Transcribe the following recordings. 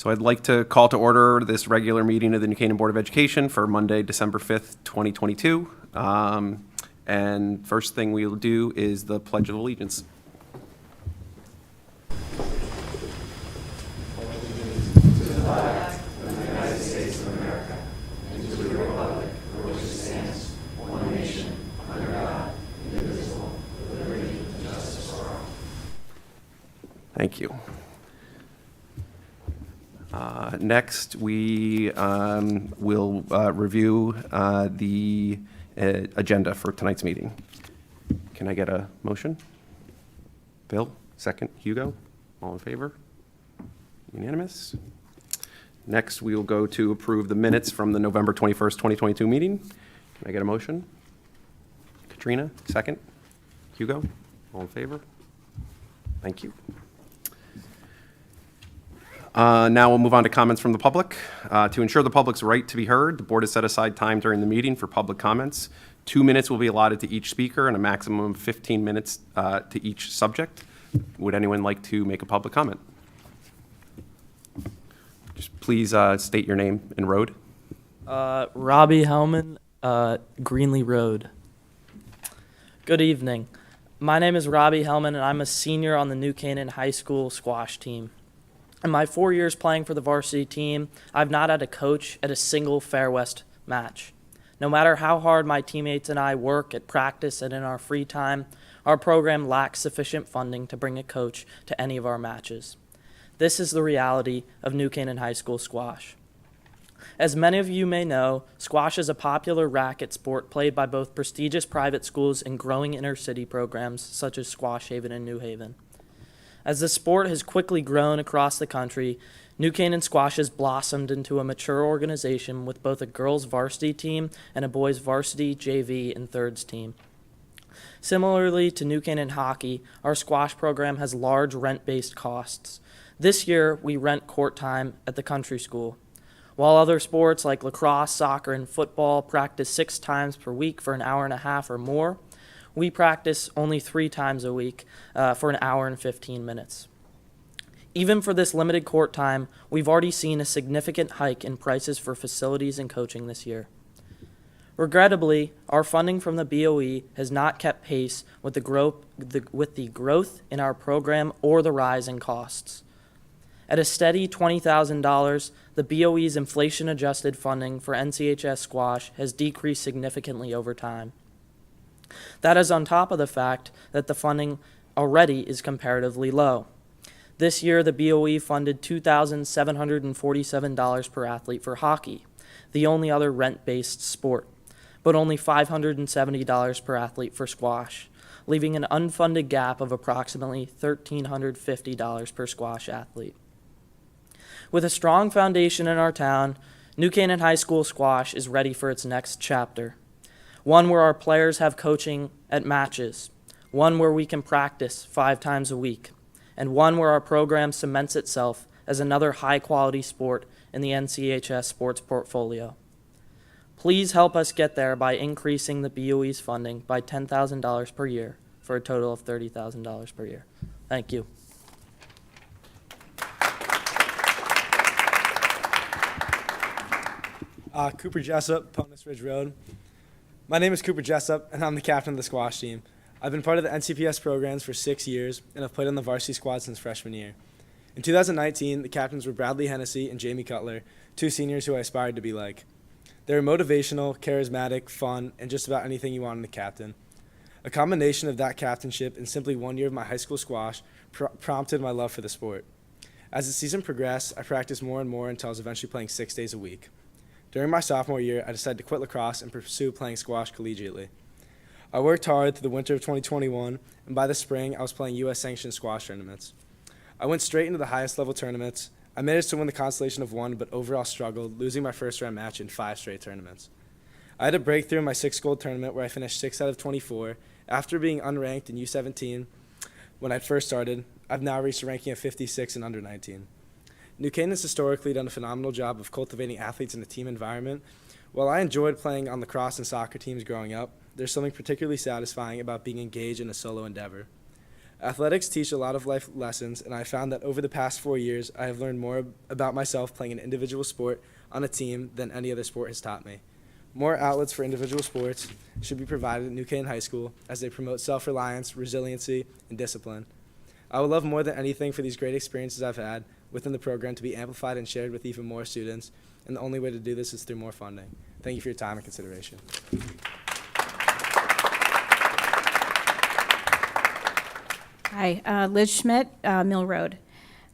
So I'd like to call to order this regular meeting of the New Canaan Board of Education for Monday, December 5th, 2022. And first thing we'll do is the Pledge of Allegiance. Thank you. Next, we will review the agenda for tonight's meeting. Can I get a motion? Bill, second. Hugo, all in favor? Unanimous. Next, we will go to approve the minutes from the November 21st, 2022 meeting. Can I get a motion? Katrina, second. Hugo, all in favor? Thank you. Now we'll move on to comments from the public. To ensure the public's right to be heard, the board has set aside time during the meeting for public comments. 2 minutes will be allotted to each speaker and a maximum of 15 minutes to each subject. Would anyone like to make a public comment? Just please state your name and road. Robbie Hellman, Greenlee Road. Good evening. My name is Robbie Hellman, and I'm a senior on the New Canaan High School squash team. In my 4 years playing for the varsity team, I've not had a coach at a single Fair West match. No matter how hard my teammates and I work at practice and in our free time, our program lacks sufficient funding to bring a coach to any of our matches. This is the reality of New Canaan High School squash. As many of you may know, squash is a popular racket sport played by both prestigious private schools and growing inner-city programs such as Squash Haven and New Haven. As the sport has quickly grown across the country, New Canaan Squash has blossomed into a mature organization with both a girls' varsity team and a boys' varsity, JV, and thirds team. Similarly to New Canaan Hockey, our squash program has large rent-based costs. This year, we rent court time at the country school. While other sports like lacrosse, soccer, and football practice 6 times per week for an hour and a half or more, we practice only 3 times a week for an hour and 15 minutes. Even for this limited court time, we've already seen a significant hike in prices for facilities and coaching this year. Regrettably, our funding from the BOE has not kept pace with the growth in our program or the rise in costs. At a steady $20,000, the BOE's inflation-adjusted funding for NCHS squash has decreased significantly over time. That is on top of the fact that the funding already is comparatively low. This year, the BOE funded $2,747 per athlete for hockey, the only other rent-based sport, but only $570 per athlete for squash, leaving an unfunded gap of approximately $1,350 per squash athlete. With a strong foundation in our town, New Canaan High School squash is ready for its next chapter. One where our players have coaching at matches, one where we can practice 5 times a week, and one where our program cements itself as another high-quality sport in the NCHS sports portfolio. Please help us get there by increasing the BOE's funding by $10,000 per year for a total of $30,000 per year. Thank you. Cooper Jessup, Ponus Ridge Road. My name is Cooper Jessup, and I'm the captain of the squash team. I've been part of the NCPS programs for 6 years, and I've played on the varsity squad since freshman year. In 2019, the captains were Bradley Hennessy and Jamie Cutler, 2 seniors who I aspired to be like. They were motivational, charismatic, fun, and just about anything you want in a captain. A combination of that captainship and simply 1 year of my high school squash prompted my love for the sport. As the season progressed, I practiced more and more until I was eventually playing 6 days a week. During my sophomore year, I decided to quit lacrosse and pursue playing squash collegiately. I worked hard through the winter of 2021, and by the spring, I was playing U.S.-sanctioned squash tournaments. I went straight into the highest level tournaments. I managed to win the constellation of 1, but overall struggled, losing my first round match in 5 straight tournaments. I had a breakthrough in my 6 gold tournament where I finished 6 out of 24. After being unranked in U17 when I first started, I've now reached a ranking of 56 in under 19. New Canaan has historically done a phenomenal job of cultivating athletes in a team environment. While I enjoyed playing on lacrosse and soccer teams growing up, there's something particularly satisfying about being engaged in a solo endeavor. Athletics teach a lot of life lessons, and I found that over the past 4 years, I have learned more about myself playing an individual sport on a team than any other sport has taught me. More outlets for individual sports should be provided at New Canaan High School as they promote self-reliance, resiliency, and discipline. I would love more than anything for these great experiences I've had within the program to be amplified and shared with even more students, and the only way to do this is through more funding. Thank you for your time and consideration. Hi, Liz Schmidt, Mill Road.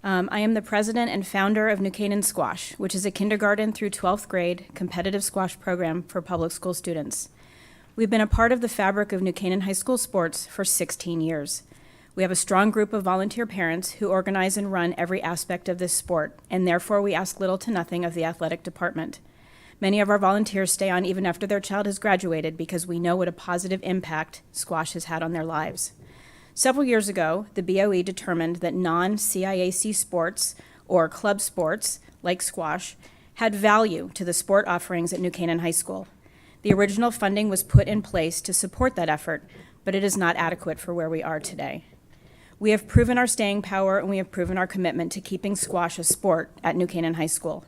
I am the president and founder of New Canaan Squash, which is a kindergarten through 12th grade competitive squash program for public school students. We've been a part of the fabric of New Canaan High School sports for 16 years. We have a strong group of volunteer parents who organize and run every aspect of this sport, and therefore we ask little to nothing of the athletic department. Many of our volunteers stay on even after their child has graduated because we know what a positive impact squash has had on their lives. Several years ago, the BOE determined that non-CIAC sports or club sports, like squash, had value to the sport offerings at New Canaan High School. The original funding was put in place to support that effort, but it is not adequate for where we are today. We have proven our staying power and we have proven our commitment to keeping squash a sport at New Canaan High School.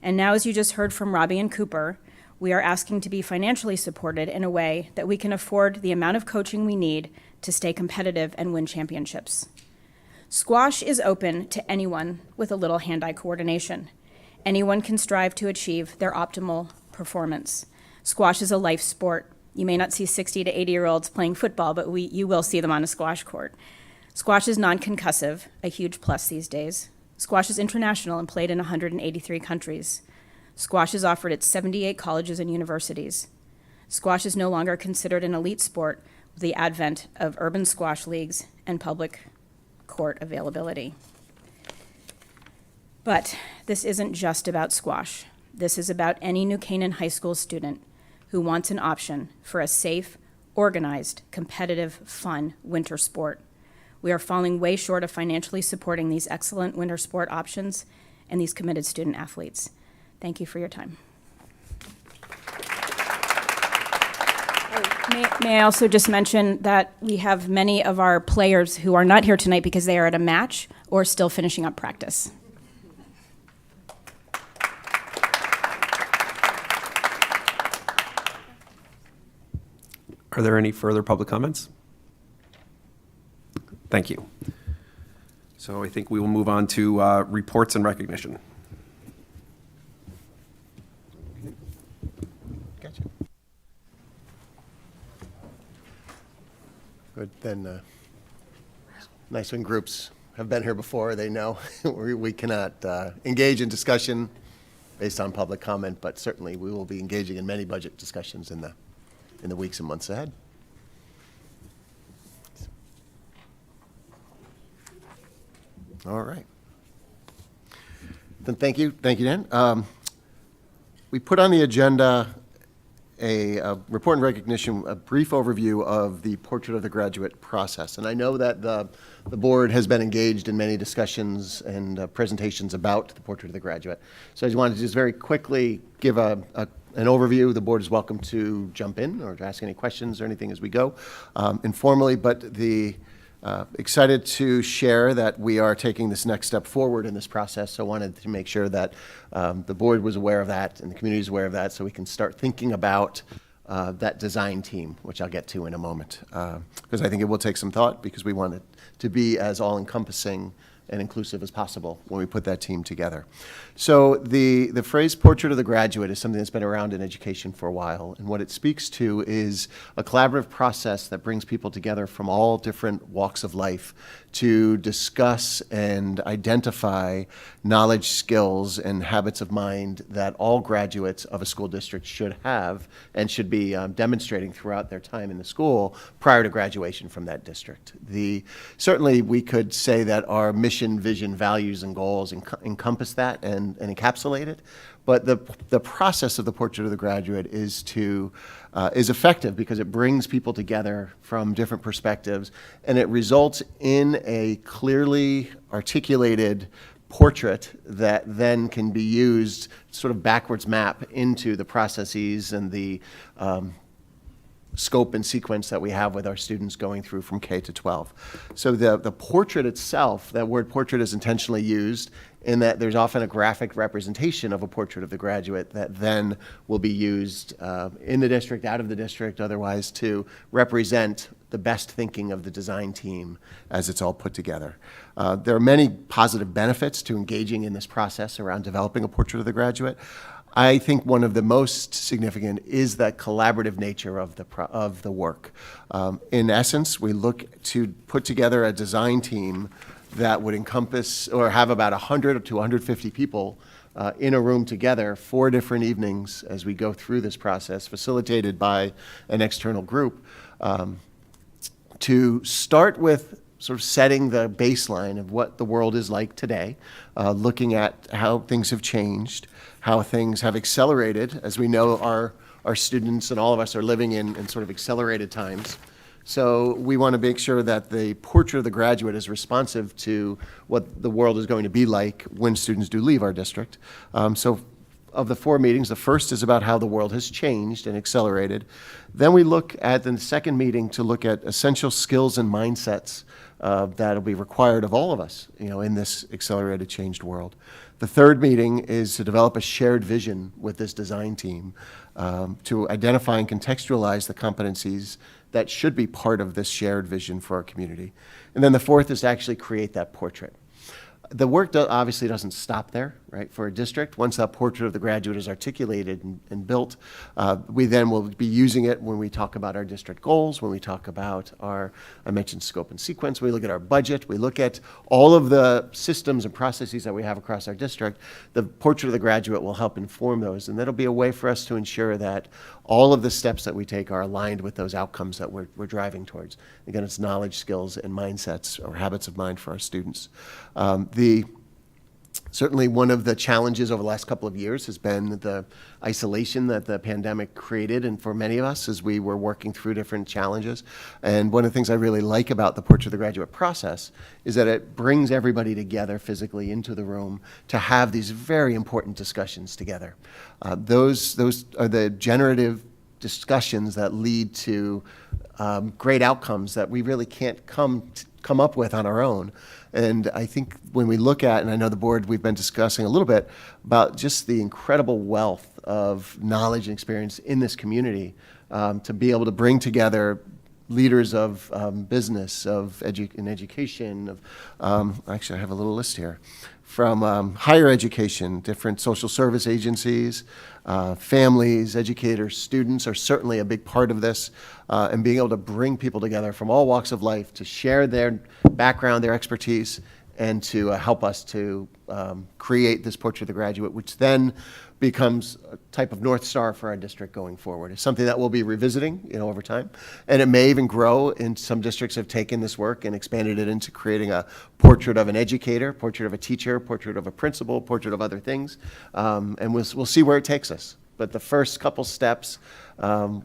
And now, as you just heard from Robbie and Cooper, we are asking to be financially supported in a way that we can afford the amount of coaching we need to stay competitive and win championships. Squash is open to anyone with a little hand-eye coordination. Anyone can strive to achieve their optimal performance. Squash is a life sport. You may not see 60 to 80-year-olds playing football, but you will see them on a squash court. Squash is non-concussive, a huge plus these days. Squash is international and played in 183 countries. Squash is offered at 78 colleges and universities. Squash is no longer considered an elite sport with the advent of urban squash leagues and public court availability. But this isn't just about squash. This is about any New Canaan High School student who wants an option for a safe, organized, competitive, fun winter sport. We are falling way short of financially supporting these excellent winter sport options and these committed student athletes. Thank you for your time. May I also just mention that we have many of our players who are not here tonight because they are at a match or still finishing up practice. Are there any further public comments? Thank you. So I think we will move on to reports and recognition. Gotcha. Good. Then nice when groups have been here before. They know we cannot engage in discussion based on public comment, but certainly we will be engaging in many budget discussions in the weeks and months ahead. All right. Then thank you, Dan. We put on the agenda a report and recognition, a brief overview of the Portrait of the Graduate process. And I know that the board has been engaged in many discussions and presentations about the Portrait of the Graduate. So I just wanted to just very quickly give an overview. The board is welcome to jump in or to ask any questions or anything as we go informally, but excited to share that we are taking this next step forward in this process. So I wanted to make sure that the board was aware of that and the community is aware of that so we can start thinking about that design team, which I'll get to in a moment. Because I think it will take some thought because we want it to be as all-encompassing and inclusive as possible when we put that team together. So the phrase portrait of the graduate is something that's been around in education for a while, and what it speaks to is a collaborative process that brings people together from all different walks of life to discuss and identify knowledge, skills, and habits of mind that all graduates of a school district should have and should be demonstrating throughout their time in the school prior to graduation from that district. Certainly we could say that our mission, vision, values, and goals encompass that and encapsulate it. But the process of the Portrait of the Graduate is effective because it brings people together from different perspectives, and it results in a clearly articulated portrait that then can be used sort of backwards map into the processes and the scope and sequence that we have with our students going through from K to 12. So the portrait itself, that word portrait is intentionally used in that there's often a graphic representation of a portrait of the graduate that then will be used in the district, out of the district, otherwise to represent the best thinking of the design team as it's all put together. There are many positive benefits to engaging in this process around developing a portrait of the graduate. I think one of the most significant is that collaborative nature of the work. In essence, we look to put together a design team that would encompass or have about 100 to 150 people in a room together 4 different evenings as we go through this process, facilitated by an external group, to start with sort of setting the baseline of what the world is like today, looking at how things have changed, how things have accelerated. As we know, our students and all of us are living in sort of accelerated times. So we want to make sure that the portrait of the graduate is responsive to what the world is going to be like when students do leave our district. So of the 4 meetings, the first is about how the world has changed and accelerated. Then we look at the second meeting to look at essential skills and mindsets that'll be required of all of us, in this accelerated, changed world. The third meeting is to develop a shared vision with this design team to identify and contextualize the competencies that should be part of this shared vision for our community. And then the fourth is to actually create that portrait. The work obviously doesn't stop there, right? For a district, once that portrait of the graduate is articulated and built, we then will be using it when we talk about our district goals, when we talk about I mentioned scope and sequence, we look at our budget, we look at all of the systems and processes that we have across our district. The portrait of the graduate will help inform those, and that'll be a way for us to ensure that all of the steps that we take are aligned with those outcomes that we're driving towards. Again, it's knowledge, skills, and mindsets or habits of mind for our students. Certainly one of the challenges over the last couple of years has been the isolation that the pandemic created, and for many of us as we were working through different challenges. And one of the things I really like about the Portrait of the Graduate process is that it brings everybody together physically into the room to have these very important discussions together. Those are the generative discussions that lead to great outcomes that we really can't come up with on our own. And I think when we look at, and I know the board, we've been discussing a little bit about just the incredible wealth of knowledge and experience in this community, to be able to bring together leaders of business, in education, actually I have a little list here, from higher education, different social service agencies, families, educators, students are certainly a big part of this, and being able to bring people together from all walks of life to share their background, their expertise, and to help us to create this Portrait of the Graduate, which then becomes a type of North Star for our district going forward. It's something that we'll be revisiting, over time, and it may even grow. In some districts have taken this work and expanded it into creating a portrait of an educator, portrait of a teacher, portrait of a principal, portrait of other things, and we'll see where it takes us. But the first couple steps,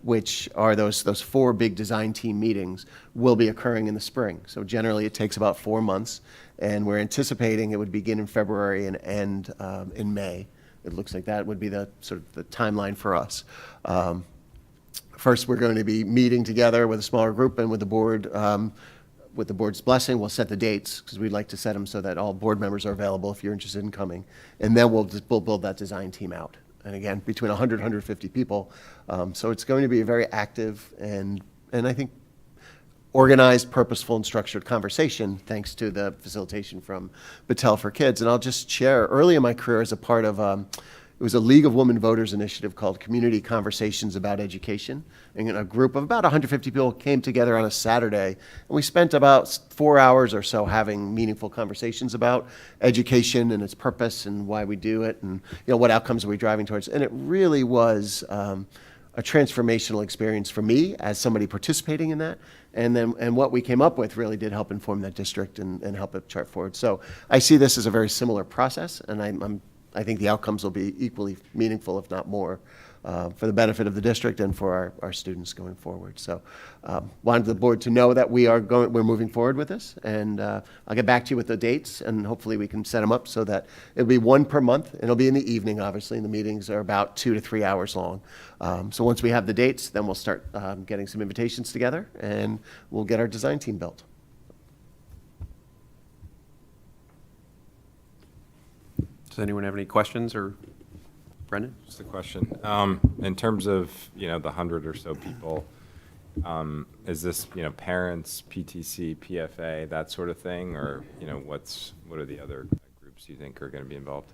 which are those 4 big design team meetings, will be occurring in the spring. So generally it takes about 4 months, and we're anticipating it would begin in February and end in May. It looks like that would be the sort of the timeline for us. First, we're going to be meeting together with a smaller group and with the board. With the board's blessing, we'll set the dates because we'd like to set them so that all board members are available if you're interested in coming. And then we'll build that design team out. And again, between 100 and 150 people. So it's going to be a very active and I think organized, purposeful, and structured conversation, thanks to the facilitation from Battelle for Kids. And I'll just share, early in my career as a part of, it was a League of Women Voters initiative called Community Conversations About Education. And a group of about 150 people came together on a Saturday, and we spent about 4 hours or so having meaningful conversations about education and its purpose and why we do it, and what outcomes are we driving towards. And it really was a transformational experience for me as somebody participating in that. And what we came up with really did help inform that district and help it chart forward. So I see this as a very similar process, and I think the outcomes will be equally meaningful, if not more. for the benefit of the district and for our students going forward. So wanted the board to know that we're moving forward with this, and I'll get back to you with the dates, and hopefully we can set them up so that it'll be one per month, and it'll be in the evening, obviously, and the meetings are about 2 to 3 hours long. So once we have the dates, then we'll start getting some invitations together, and we'll get our design team built. Does anyone have any questions, or Brendan? Just a question. In terms of, the 100 or so people, is this, parents, PTC, PFA, that sort of thing? Or, what are the other groups you think are going to be involved?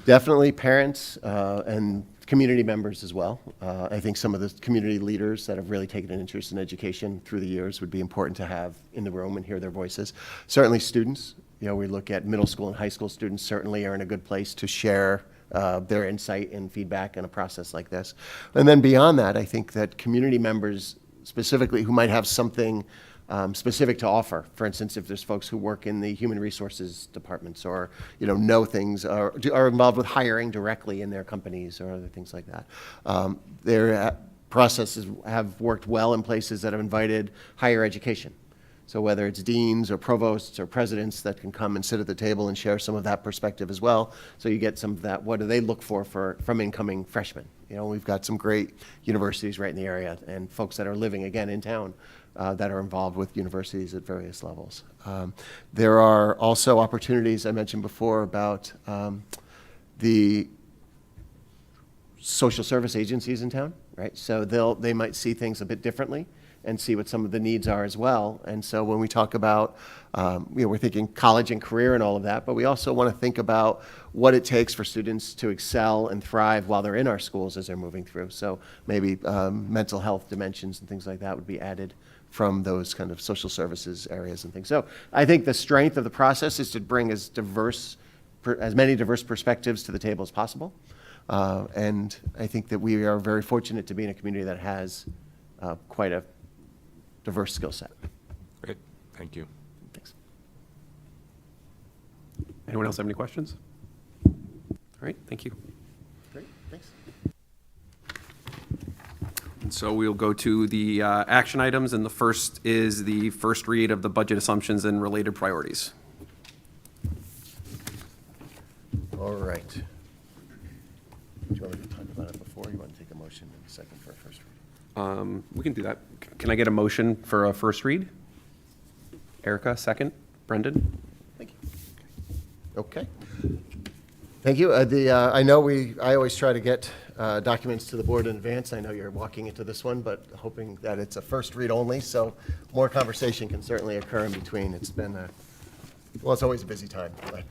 Definitely parents and community members as well. I think some of the community leaders that have really taken an interest in education through the years would be important to have in the room and hear their voices. Certainly students. We look at middle school and high school students certainly are in a good place to share their insight and feedback in a process like this. And then beyond that, I think that community members specifically who might have something specific to offer. For instance, if there's folks who work in the human resources departments or, know things or are involved with hiring directly in their companies or other things like that. Their processes have worked well in places that have invited higher education. So whether it's deans or provosts or presidents that can come and sit at the table and share some of that perspective as well. So you get some of that, what do they look for from incoming freshmen? We've got some great universities right in the area and folks that are living, again, in town that are involved with universities at various levels. There are also opportunities I mentioned before about the social service agencies in town, right? So they might see things a bit differently and see what some of the needs are as well. And so when we talk about, we're thinking college and career and all of that, but we also want to think about what it takes for students to excel and thrive while they're in our schools as they're moving through. So maybe mental health dimensions and things like that would be added from those kind of social services areas and things. So I think the strength of the process is to bring as many diverse perspectives to the table as possible. And I think that we are very fortunate to be in a community that has quite a diverse skill set. Great. Thank you. Thanks. Anyone else have any questions? All right, thank you. Great, thanks. And so we'll go to the action items, and the first is the first read of the budget assumptions and related priorities. All right. Do you want me to talk about it before? You want to take a motion in a second for a first read? We can do that. Can I get a motion for a first read? Erica, second. Brendan? Thank you. Okay. Thank you. I know I always try to get documents to the board in advance. I know you're walking into this one, but hoping that it's a first read only, so more conversation can certainly occur in between. It's been it's always a busy time, but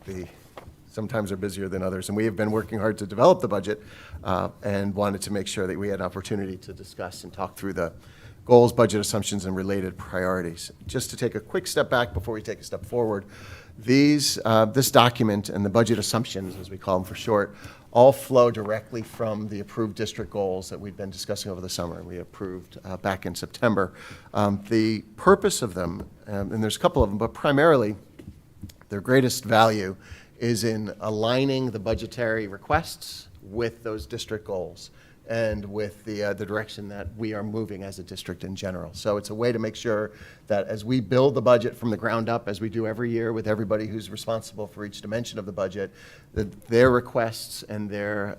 sometimes are busier than others. And we have been working hard to develop the budget and wanted to make sure that we had an opportunity to discuss and talk through the goals, budget assumptions, and related priorities. Just to take a quick step back before we take a step forward, this document and the budget assumptions, as we call them for short, all flow directly from the approved district goals that we've been discussing over the summer and we approved back in September. The purpose of them, and there's a couple of them, but primarily their greatest value is in aligning the budgetary requests with those district goals and with the direction that we are moving as a district in general. So it's a way to make sure that as we build the budget from the ground up, as we do every year with everybody who's responsible for each dimension of the budget, that their requests and their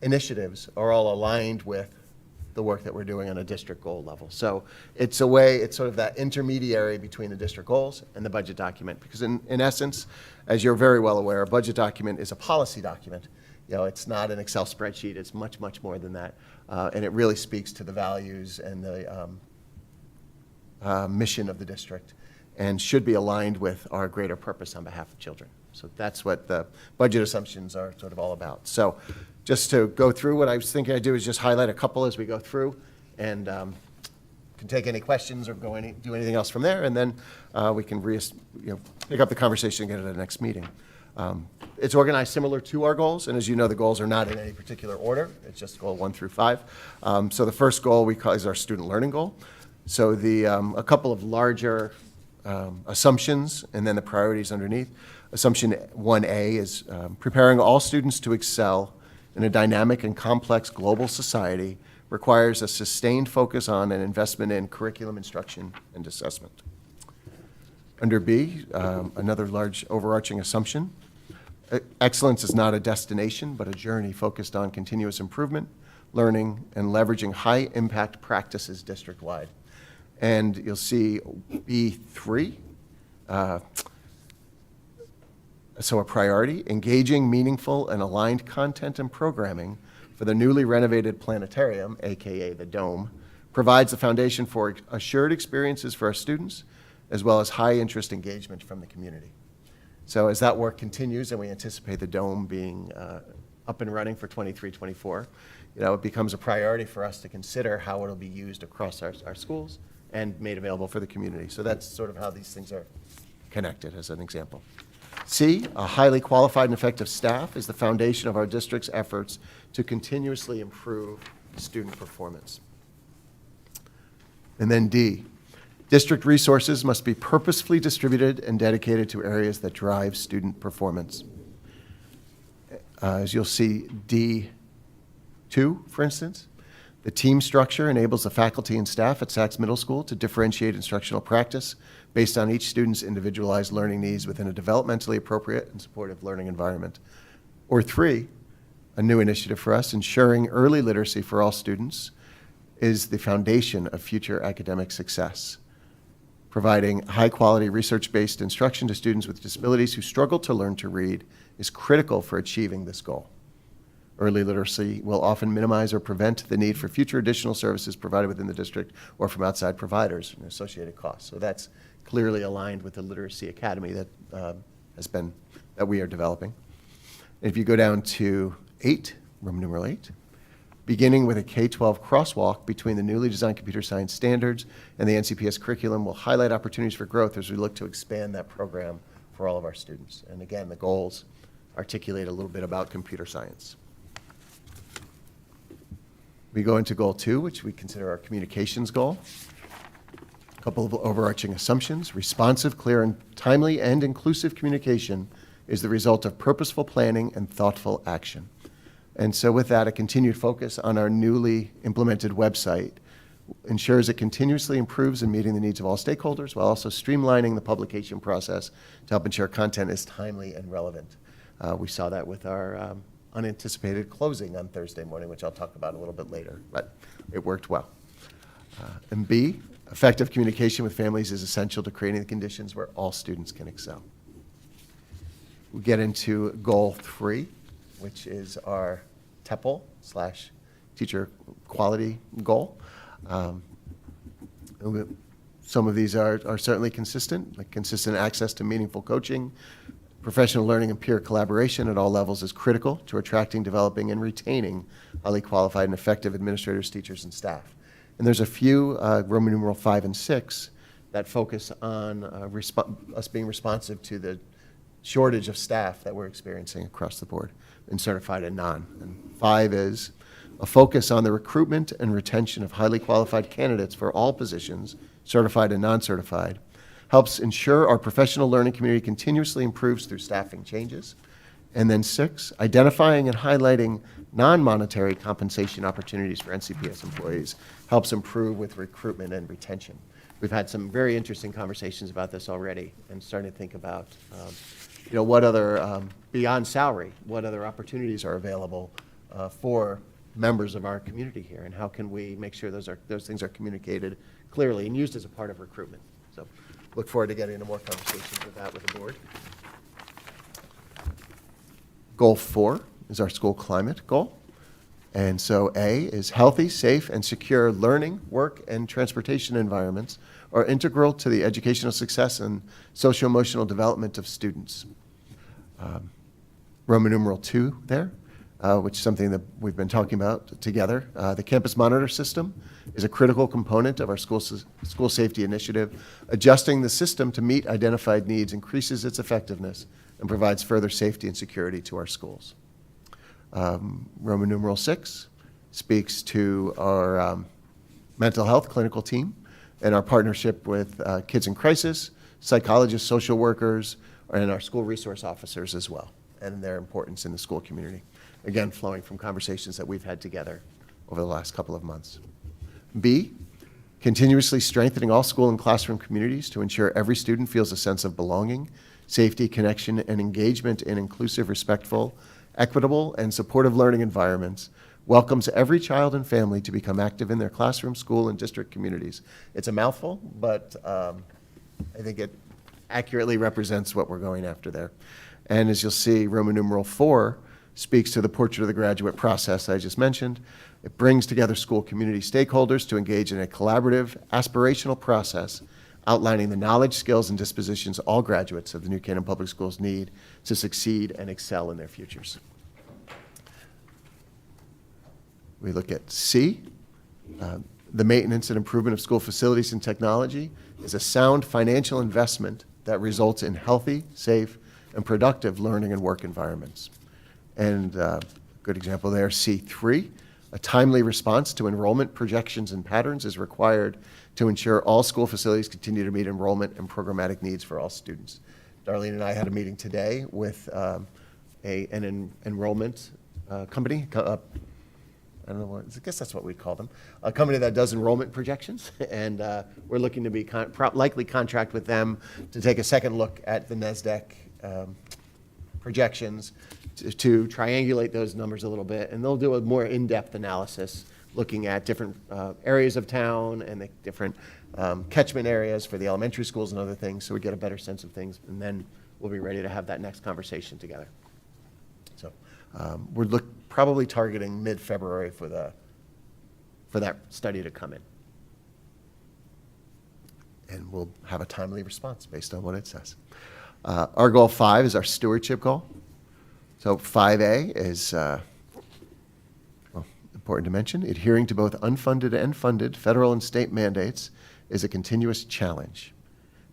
initiatives are all aligned with the work that we're doing on a district goal level. So it's sort of that intermediary between the district goals and the budget document, because in essence, as you're very well aware, a budget document is a policy document. It's not an Excel spreadsheet. It's much, much more than that. And it really speaks to the values and the mission of the district and should be aligned with our greater purpose on behalf of children. So that's what the budget assumptions are sort of all about. So just to go through, what I was thinking I'd do is just highlight a couple as we go through, and can take any questions or do anything else from there, and then we can pick up the conversation again at the next meeting. It's organized similar to our goals, and as you know, the goals are not in any particular order. It's just goal 1 through 5. So the first goal we call is our student learning goal. So a couple of larger assumptions and then the priorities underneath. Assumption 1A is preparing all students to excel in a dynamic and complex global society requires a sustained focus on and investment in curriculum instruction and assessment. Under B, another large overarching assumption, excellence is not a destination, but a journey focused on continuous improvement, learning, and leveraging high-impact practices district-wide. And you'll see B3, so a priority, engaging, meaningful, and aligned content and programming for the newly renovated planetarium, AKA the Dome, provides the foundation for assured experiences for our students, as well as high-interest engagement from the community. So as that work continues, and we anticipate the Dome being up and running for 23-24, it becomes a priority for us to consider how it'll be used across our schools and made available for the community. So that's sort of how these things are connected, as an example. C, a highly qualified and effective staff is the foundation of our district's efforts to continuously improve student performance. And then D, district resources must be purposefully distributed and dedicated to areas that drive student performance. As you'll see, D2, for instance, the team structure enables the faculty and staff at Sachs Middle School to differentiate instructional practice based on each student's individualized learning needs within a developmentally appropriate and supportive learning environment. Or 3, a new initiative for us, ensuring early literacy for all students is the foundation of future academic success. Providing high-quality, research-based instruction to students with disabilities who struggle to learn to read is critical for achieving this goal. Early literacy will often minimize or prevent the need for future additional services provided within the district or from outside providers and associated costs. So that's clearly aligned with the Literacy Academy that we are developing. If you go down to 8, Roman numeral 8, beginning with a K-12 crosswalk between the newly designed computer science standards and the NCPS curriculum will highlight opportunities for growth as we look to expand that program for all of our students. And again, the goals articulate a little bit about computer science. We go into goal 2, which we consider our communications goal. A couple of overarching assumptions. Responsive, clear, and timely and inclusive communication is the result of purposeful planning and thoughtful action. And so with that, a continued focus on our newly implemented website ensures it continuously improves in meeting the needs of all stakeholders while also streamlining the publication process to help ensure content is timely and relevant. We saw that with our unanticipated closing on Thursday morning, which I'll talk about a little bit later, but it worked well. And B, effective communication with families is essential to creating the conditions where all students can excel. We get into goal 3, which is our TEPL/teacher quality goal. Some of these are certainly consistent, like consistent access to meaningful coaching. Professional learning and peer collaboration at all levels is critical to attracting, developing, and retaining highly qualified and effective administrators, teachers, and staff. And there's a few, Roman numeral 5 and 6, that focus on us being responsive to the shortage of staff that we're experiencing across the board in certified and non. And 5 is a focus on the recruitment and retention of highly qualified candidates for all positions, certified and non-certified, helps ensure our professional learning community continuously improves through staffing changes. And then 6, identifying and highlighting non-monetary compensation opportunities for NCPS employees helps improve with recruitment and retention. We've had some very interesting conversations about this already and starting to think about, what other, beyond salary, what other opportunities are available for members of our community here, and how can we make sure those things are communicated clearly and used as a part of recruitment. So look forward to getting into more conversations with that with the board. Goal 4 is our school climate goal. And so A is healthy, safe, and secure learning, work, and transportation environments are integral to the educational success and socio-emotional development of students. Roman numeral 2 there, which is something that we've been talking about together. The campus monitor system is a critical component of our school safety initiative. Adjusting the system to meet identified needs increases its effectiveness and provides further safety and security to our schools. Roman numeral 6 speaks to our mental health clinical team and our partnership with Kids in Crisis, psychologists, social workers, and our school resource officers as well, and their importance in the school community. again, flowing from conversations that we've had together over the last couple of months. B, continuously strengthening all school and classroom communities to ensure every student feels a sense of belonging, safety, connection, and engagement in inclusive, respectful, equitable, and supportive learning environments, welcomes every child and family to become active in their classroom, school, and district communities. It's a mouthful, but I think it accurately represents what we're going after there. And as you'll see, Roman numeral 4 speaks to the portrait of the graduate process I just mentioned. It brings together school community stakeholders to engage in a collaborative, aspirational process outlining the knowledge, skills, and dispositions all graduates of the New Canaan Public Schools need to succeed and excel in their futures. We look at C. The maintenance and improvement of school facilities and technology is a sound financial investment that results in healthy, safe, and productive learning and work environments. And a good example there, C3, a timely response to enrollment projections and patterns is required to ensure all school facilities continue to meet enrollment and programmatic needs for all students. Darlene and I had a meeting today with an enrollment company, I don't know what, I guess that's what we'd call them, a company that does enrollment projections, and we're looking to be likely contract with them to take a second look at the NESDEC projections to triangulate those numbers a little bit, and they'll do a more in-depth analysis looking at different areas of town and the different catchment areas for the elementary schools and other things, so we get a better sense of things, and then we'll be ready to have that next conversation together. So we're probably targeting mid-February for that study to come in. And we'll have a timely response based on what it says. Our goal 5 is our stewardship goal. So 5A is, important to mention, adhering to both unfunded and funded federal and state mandates is a continuous challenge.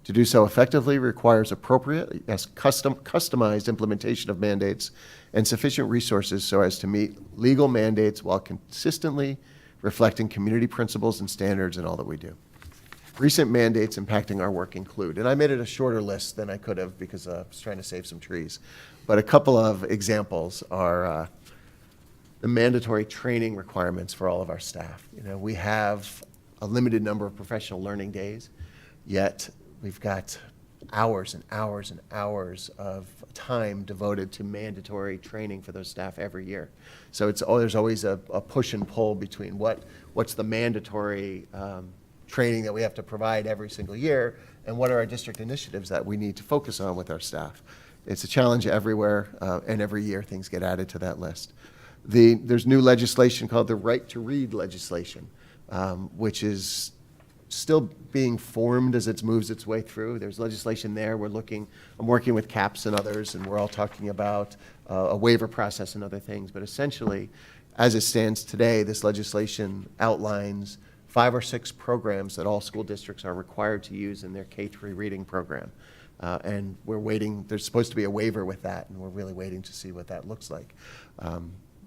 To do so effectively requires appropriate, customized implementation of mandates and sufficient resources so as to meet legal mandates while consistently reflecting community principles and standards in all that we do. Recent mandates impacting our work include, and I made it a shorter list than I could have because I was trying to save some trees, but a couple of examples are the mandatory training requirements for all of our staff. You know, we have a limited number of professional learning days, yet we've got hours and hours and hours of time devoted to mandatory training for those staff every year. So there's always a push and pull between what's the mandatory training that we have to provide every single year and what are our district initiatives that we need to focus on with our staff. It's a challenge everywhere, and every year things get added to that list. There's new legislation called the Right to Read legislation, which is still being formed as it moves its way through. There's legislation there. I'm working with CAPS and others, and we're all talking about a waiver process and other things. But essentially, as it stands today, this legislation outlines 5 or 6 programs that all school districts are required to use in their K-3 reading program. And we're waiting, there's supposed to be a waiver with that, and we're really waiting to see what that looks like.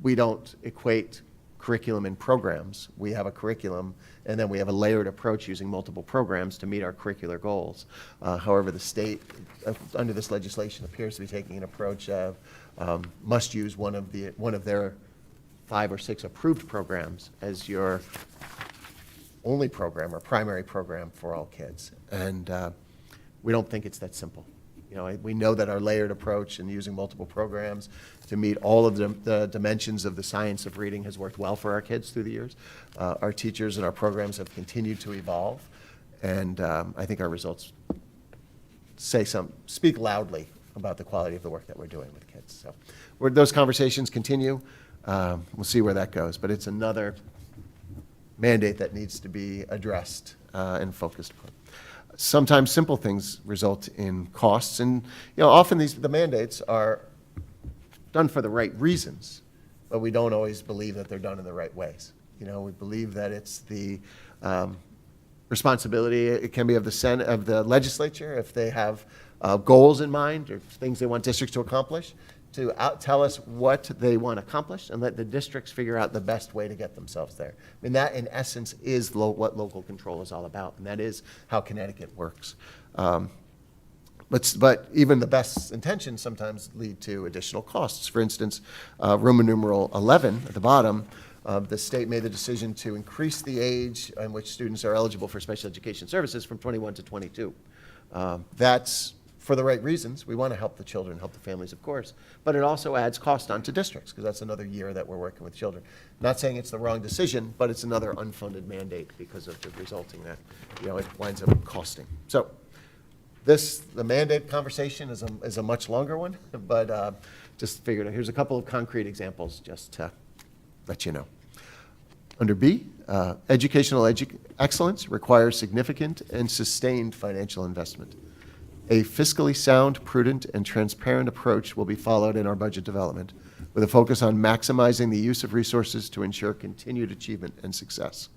We don't equate curriculum and programs. We have a curriculum, and then we have a layered approach using multiple programs to meet our curricular goals. However, the state, under this legislation, appears to be taking an approach of must use one of their 5 or 6 approved programs as your only program or primary program for all kids. And we don't think it's that simple. You know, we know that our layered approach and using multiple programs to meet all of the dimensions of the science of reading has worked well for our kids through the years. Our teachers and our programs have continued to evolve, and I think our results speak loudly about the quality of the work that we're doing with kids. So those conversations continue. We'll see where that goes, but it's another mandate that needs to be addressed and focused on. Sometimes simple things result in costs, and often the mandates are done for the right reasons, but we don't always believe that they're done in the right ways. We believe that it's the responsibility, it can be of the legislature if they have goals in mind or things they want districts to accomplish, to tell us what they want accomplished and let the districts figure out the best way to get themselves there. I mean, that in essence is what local control is all about, and that is how Connecticut works. But even the best intentions sometimes lead to additional costs. For instance, Roman numeral 11 at the bottom, the state made the decision to increase the age in which students are eligible for special education services from 21 to 22. That's for the right reasons. We want to help the children, help the families, of course, but it also adds cost onto districts because that's another year that we're working with children. Not saying it's the wrong decision, but it's another unfunded mandate because of the resulting that, it winds up costing. So the mandate conversation is a much longer one, but just figured here's a couple of concrete examples just to let you know. Under B, educational excellence requires significant and sustained financial investment. A fiscally sound, prudent, and transparent approach will be followed in our budget development, with a focus on maximizing the use of resources to ensure continued achievement and success.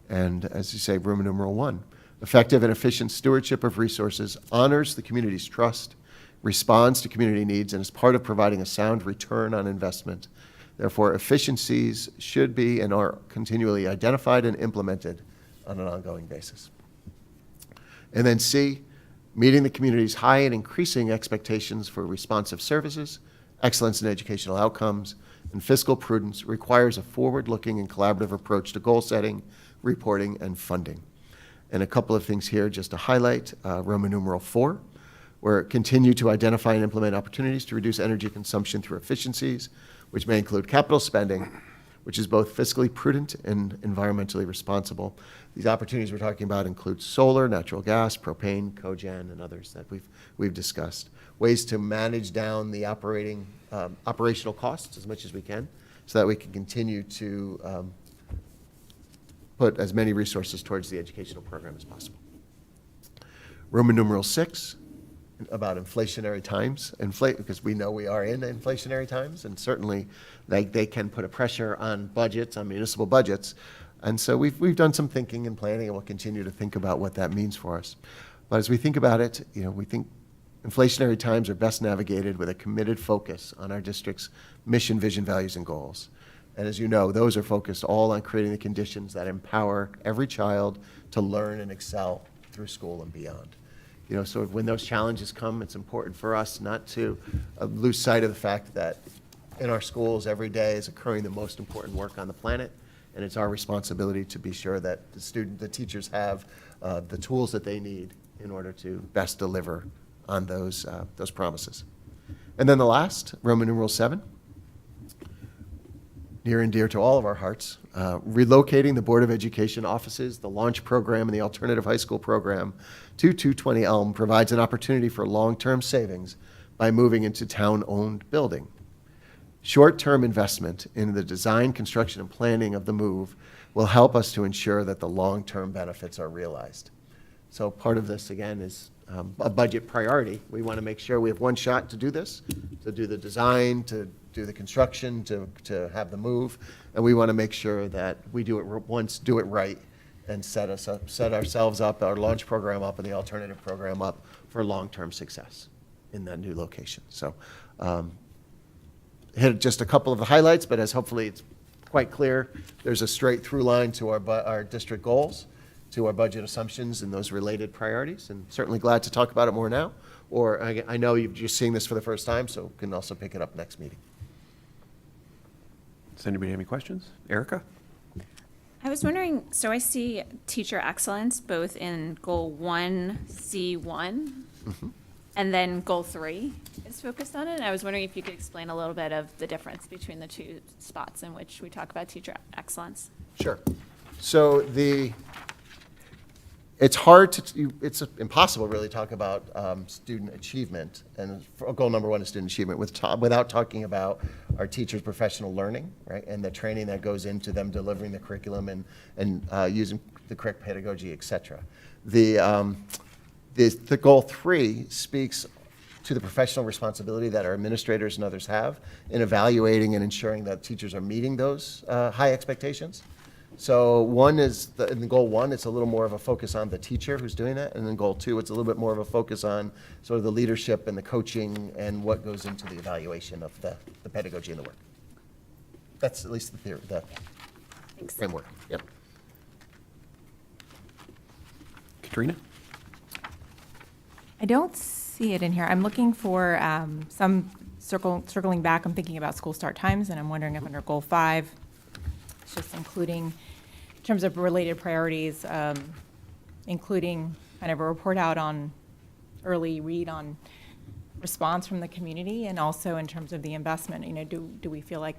And as you say, Roman numeral 1, effective and efficient stewardship of resources honors the community's trust, responds to community needs, and is part of providing a sound return on investment. Therefore, efficiencies should be and are continually identified and implemented on an ongoing basis. And then C, meeting the community's high and increasing expectations for responsive services, excellence in educational outcomes, and fiscal prudence requires a forward-looking and collaborative approach to goal setting, reporting, and funding. And a couple of things here just to highlight, Roman numeral 4, where continue to identify and implement opportunities to reduce energy consumption through efficiencies, which may include capital spending, which is both fiscally prudent and environmentally responsible. These opportunities we're talking about include solar, natural gas, propane, cogen, and others that we've discussed. Ways to manage down the operational costs as much as we can so that we can continue to put as many resources towards the educational program as possible. Roman numeral 6, about inflationary times, because we know we are in inflationary times, and certainly they can put a pressure on budgets, on municipal budgets. And so we've done some thinking and planning, and we'll continue to think about what that means for us. But as we think about it, we think inflationary times are best navigated with a committed focus on our district's mission, vision, values, and goals. And as you know, those are focused all on creating the conditions that empower every child to learn and excel through school and beyond. So when those challenges come, it's important for us not to lose sight of the fact that in our schools every day is occurring the most important work on the planet, and it's our responsibility to be sure that the teachers have the tools that they need in order to best deliver on those promises. And then the last, Roman numeral 7, near and dear to all of our hearts, relocating the Board of Education offices, the launch program, and the alternative high school program to 220 Elm provides an opportunity for long-term savings by moving into town-owned building. Short-term investment in the design, construction, and planning of the move will help us to ensure that the long-term benefits are realized. So part of this, again, is a budget priority. We want to make sure we have one shot to do this, to do the design, to do the construction, to have the move, and we want to make sure that we do it right, and set ourselves up, our launch program up, and the alternative program up for long-term success in that new location. So hit just a couple of the highlights, but as hopefully it's quite clear, there's a straight through line to our district goals, to our budget assumptions and those related priorities, and certainly glad to talk about it more now. Or I know you're just seeing this for the first time, so can also pick it up next meeting. Does anybody have any questions? Erica? I was wondering, so I see teacher excellence both in goal 1C1 and then goal 3 is focused on it. And I was wondering if you could explain a little bit of the difference between the two spots in which we talk about teacher excellence. Sure. So it's impossible really to talk about student achievement, and goal number 1 is student achievement, without talking about our teachers' professional learning, right, and the training that goes into them delivering the curriculum and using the correct pedagogy, et cetera. The goal 3 speaks to the professional responsibility that our administrators and others have in evaluating and ensuring that teachers are meeting those high expectations. So in goal 1, it's a little more of a focus on the teacher who's doing that, and then goal 2, it's a little bit more of a focus on sort of the leadership and the coaching and what goes into the evaluation of the pedagogy and the work. That's at least the theory, the framework. Yep. Katrina? I don't see it in here. I'm looking for some circling back. I'm thinking about school start times, and I'm wondering if under Goal 5, it's just including, in terms of related priorities, including kind of a report out on early read on response from the community, and also in terms of the investment. You know, do we feel like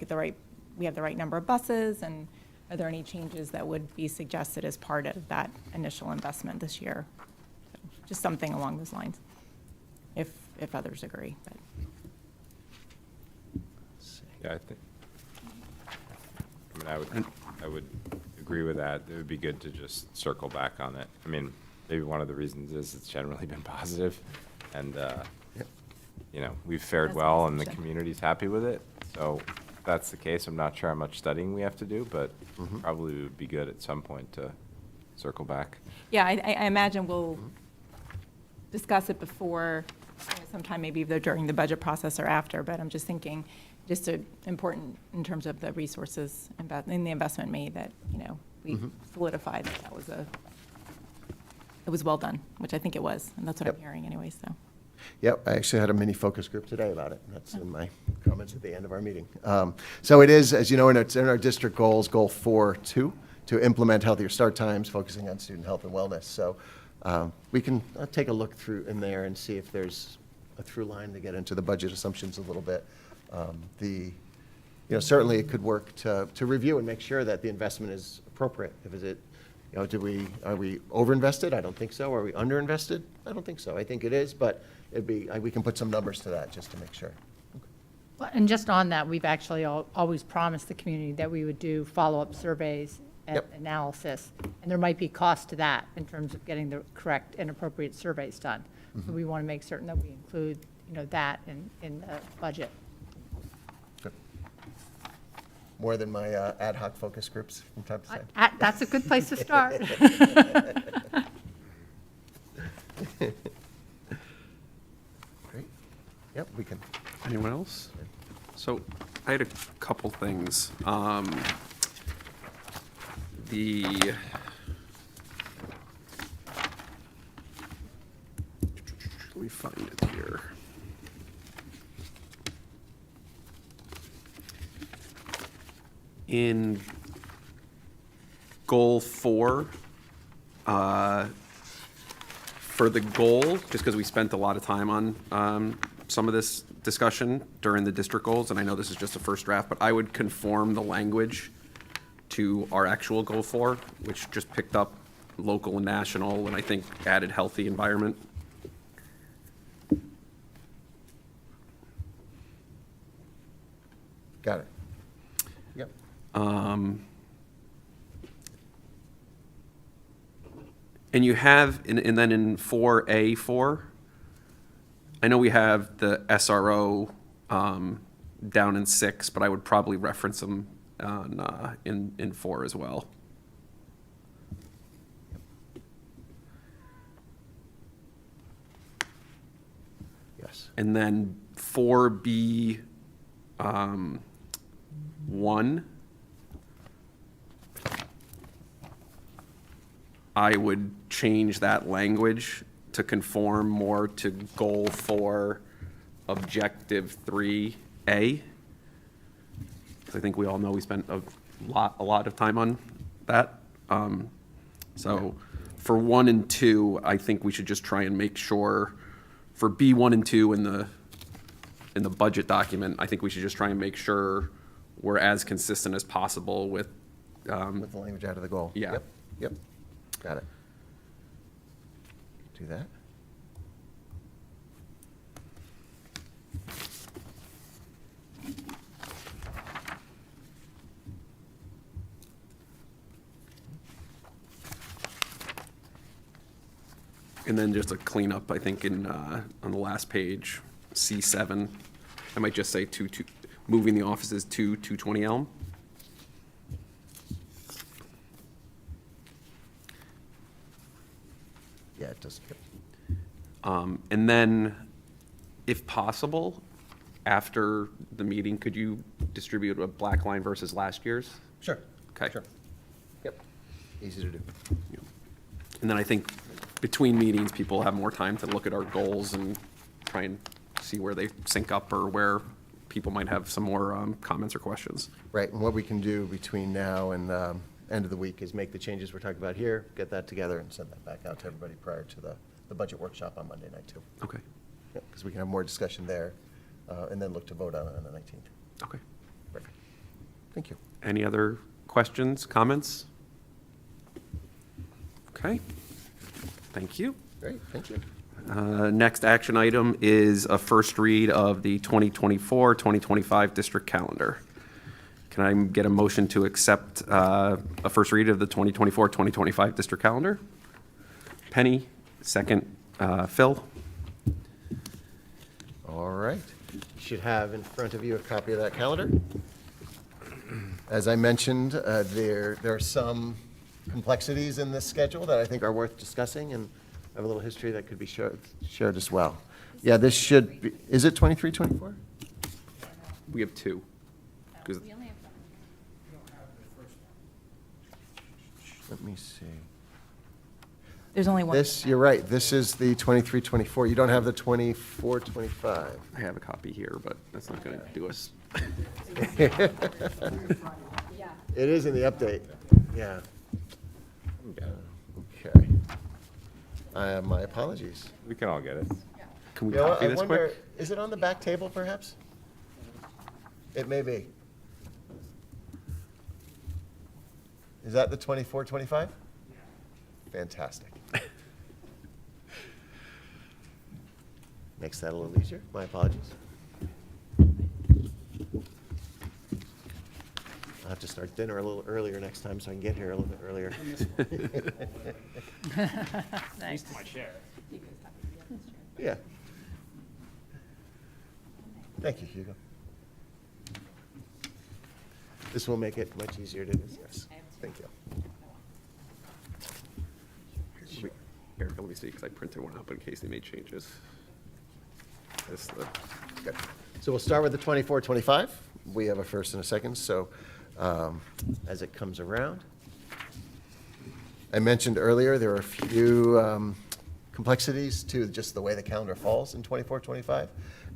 we have the right number of buses, and are there any changes that would be suggested as part of that initial investment this year? Just something along those lines, if others agree. But. Yeah, I would agree with that. It would be good to just circle back on it. I mean, maybe one of the reasons is it's generally been positive, and you know, we've fared That's well, my and the assumption. community's happy with it. So if that's the case, I'm not sure how much studying we have to do, but probably would be good at some point to circle back. Yeah, I imagine we'll discuss it before, sometime maybe either during the budget process or after, but I'm just thinking, just important in terms of the resources in the investment made, that, you know, we solidified that it was well done, which I think it was, and that's what I'm hearing anyway, so. Yep, I actually had a mini focus group today about it, and that's in my comments at the end of our meeting. So it is, as you know, it's in our district goals, Goal 4.2, to implement healthier start times, focusing on student health and wellness. So we can take a look through in there and see if there's a through line to get into the budget assumptions a little bit. Certainly it could work to review and make sure that the investment is appropriate. Are we overinvested? I don't think so. Are we underinvested? I don't think so. I think it is, but we can put some numbers to that just to make sure. Well, and just on that, we've actually always promised the community that we would do follow-up surveys and analysis, and there might be cost to that in terms of getting the correct and appropriate surveys done. So we want to make certain that we include, that in the budget. Good. More than my ad hoc focus groups from time to time. That's a good place to start. Great. Yep, we can. Anyone else? So I had a couple things. Let me find it here. In Goal 4, for the goal, just because we spent a lot of time on some of this discussion during the district goals, and I know this is just a first draft, but I would conform the language to our actual Goal 4, which just picked up local and national, and I think added healthy environment. Got it. Yep. And you have, and then in 4A4, I know we have the SRO down in 6, but I would probably reference them in 4 as well. Yes. And then 4B 1, I would change that language to conform more to Goal 4, Objective 3A. Because I think we all know we spent a lot of time on that. So for 1 and 2, I think we should just try and make sure, for B1 and 2 in the budget document, I think we should just try and make sure we're as consistent as possible with. With the language out of the goal. Yeah. Yep. Got it. Do that. And then just a cleanup, I think, on the last page, C7, I might just say moving the offices to 220 Elm. Yeah, it does. Yep. And then, if possible, after the meeting, could you distribute a black line versus last year's? Sure. Okay. Sure. Yep. Easy to do. And then I think between meetings, people have more time to look at our goals and try and see where they sync up or where people might have some more comments or questions. Right, and what we can do between now and end of the week is make the changes we're talking about here, get that together, and send that back out to everybody prior to the budget workshop on Monday night, too. Okay, Because we can have more discussion there, and then look to vote on it on the 19th. okay. Perfect. Thank you. Any other questions, comments? Okay, thank you. Great, thank you. Next action item is a first read of the 2024-2025 district calendar. Can I get a motion to accept a first read of the 2024-2025 district calendar? Penny, second, Phil. All right. You should have in front of you a copy of that calendar. As I mentioned, there are some complexities in this schedule that I think are worth discussing, and I have a little history that could be shared as well. Yeah, this should be, is it 23, 24? We have two. 'Cause- Let me see. There's only one. This, you're right, this is the 23, 24. You don't have the 24, 25. I have a copy here, but that's not going to do us. It is in the update, yeah. Okay. My apologies. We can all get it. Can we You know what, copy I this wonder, quick? is it on the back table perhaps? It may be. Is that the 24, 25? Fantastic. Makes that a little easier. My apologies. I'll have to start dinner a little earlier next time so I can get here a little bit earlier. Nice. Yeah. Thank you, Hugo. This will make it much easier to discuss. Thank you. Erica, let me see, because I printed one up in case they made changes. Good. So we'll start with the 24, 25. We have a first and a second, so as it comes around. I mentioned earlier there are a few complexities to just the way the calendar falls in 24, 25.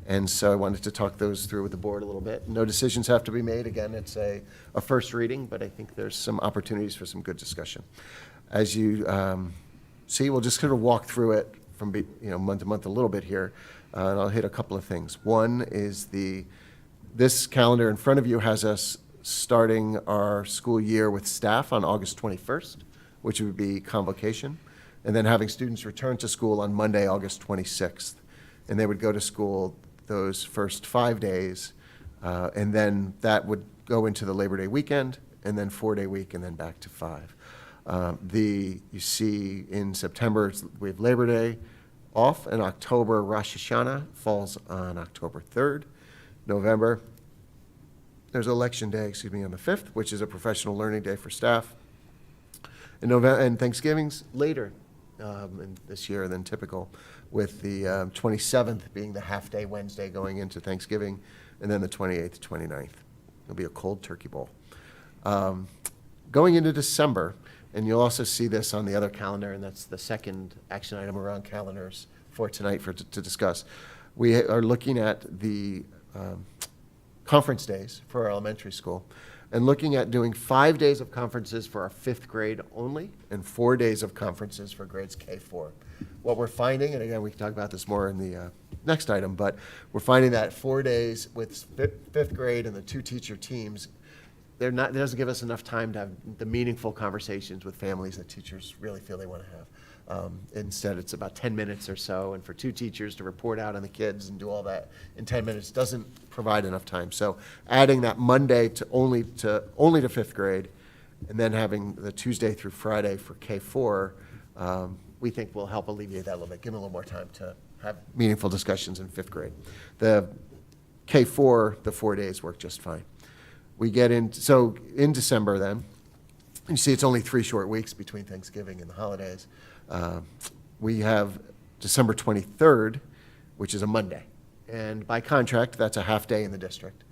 And so I wanted to talk those through with the board a little bit. No decisions have to be made. Again, it's a first reading, but I think there's some opportunities for some good discussion. As you see, we'll just kind of walk through it from month to month a little bit here, and I'll hit a couple of things. One is this calendar in front of you has us starting our school year with staff on August 21st, which would be convocation, and then having students return to school on Monday, August 26th. And they would go to school those first 5 days, and then that would go into the Labor Day weekend, and then 4-day week, and then back to 5. You see in September, we have Labor Day off, and October, Rosh Hashanah falls on October 3rd. November, there's Election Day, on the 5th, which is a professional learning day for staff. And Thanksgiving's later this year than typical, with the 27th being the half-day Wednesday going into Thanksgiving, and then the 28th, 29th. It'll be a cold turkey bowl. Going into December, and you'll also see this on the other calendar, and that's the second action item around calendars for tonight to discuss. We are looking at the conference days for our elementary school, and looking at doing 5 days of conferences for our 5th grade only, and 4 days of conferences for grades K-4. What we're finding, and again, we can talk about this more in the next item, but we're finding that 4 days with 5th grade and the 2 teacher teams, it doesn't give us enough time to have the meaningful conversations with families that teachers really feel they want to have. Instead, it's about 10 minutes or so, and for 2 teachers to report out on the kids and do all that in 10 minutes doesn't provide enough time. So adding that Monday to only to 5th grade, and then having the Tuesday through Friday for K-4, we think will help alleviate that a little bit, give them a little more time to have meaningful discussions in 5th grade. The K-4, the 4 days work just fine. So in December then, you see it's only 3 short weeks between Thanksgiving and the holidays. We have December 23rd, which is a Monday. And by contract, that's a half day in the district.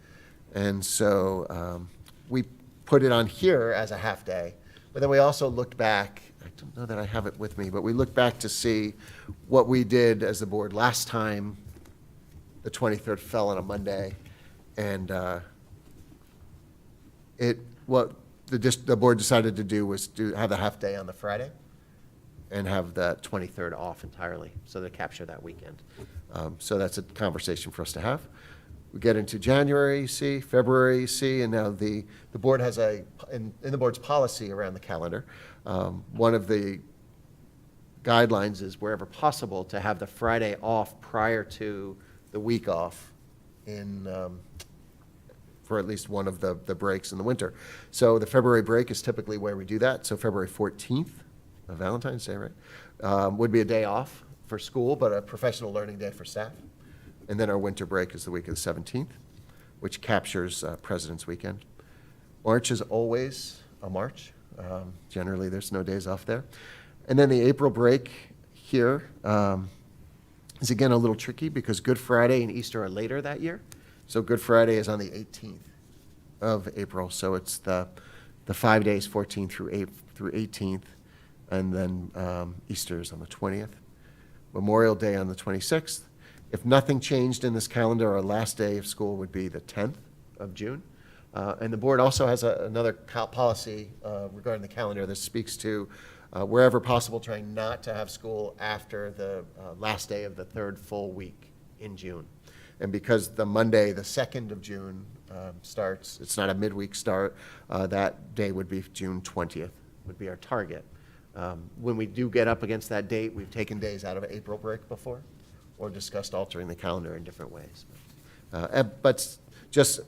And so we put it on here as a half day, But then we also looked back, I don't know that I have it with me, but we looked back to see what we did as the board last time. The 23rd fell on a Monday, and what the board decided to do was have a half day on the Friday and have the 23rd off entirely, so to capture that weekend. So that's a conversation for us to have. We get into January, you see, February, you see, and now the board has in the board's policy around the calendar, one of the guidelines is wherever possible to have the Friday off prior to the week off for at least one of the breaks in the winter. So the February break is typically where we do that. So February 14th, Valentine's Day, right, would be a day off for school, but a professional learning day for staff. And then our winter break is the week of the 17th, which captures President's Weekend. March is always a March. Generally, there's no days off there. And then the April break here is again a little tricky because Good Friday and Easter are later that year. So Good Friday is on the 18th of April. So it's the 5 days, 14th through 18th, and then Easter is on the 20th. Memorial Day on the 26th. If nothing changed in this calendar, our last day of school would be the 10th of June. And the board also has another policy regarding the calendar that speaks to wherever possible, trying not to have school after the last day of the third full week in June. And because the Monday, the 2nd of June starts, it's not a midweek start, that day would be June 20th, would be our target. When we do get up against that date, we've taken days out of April break before or discussed altering the calendar in different ways. But just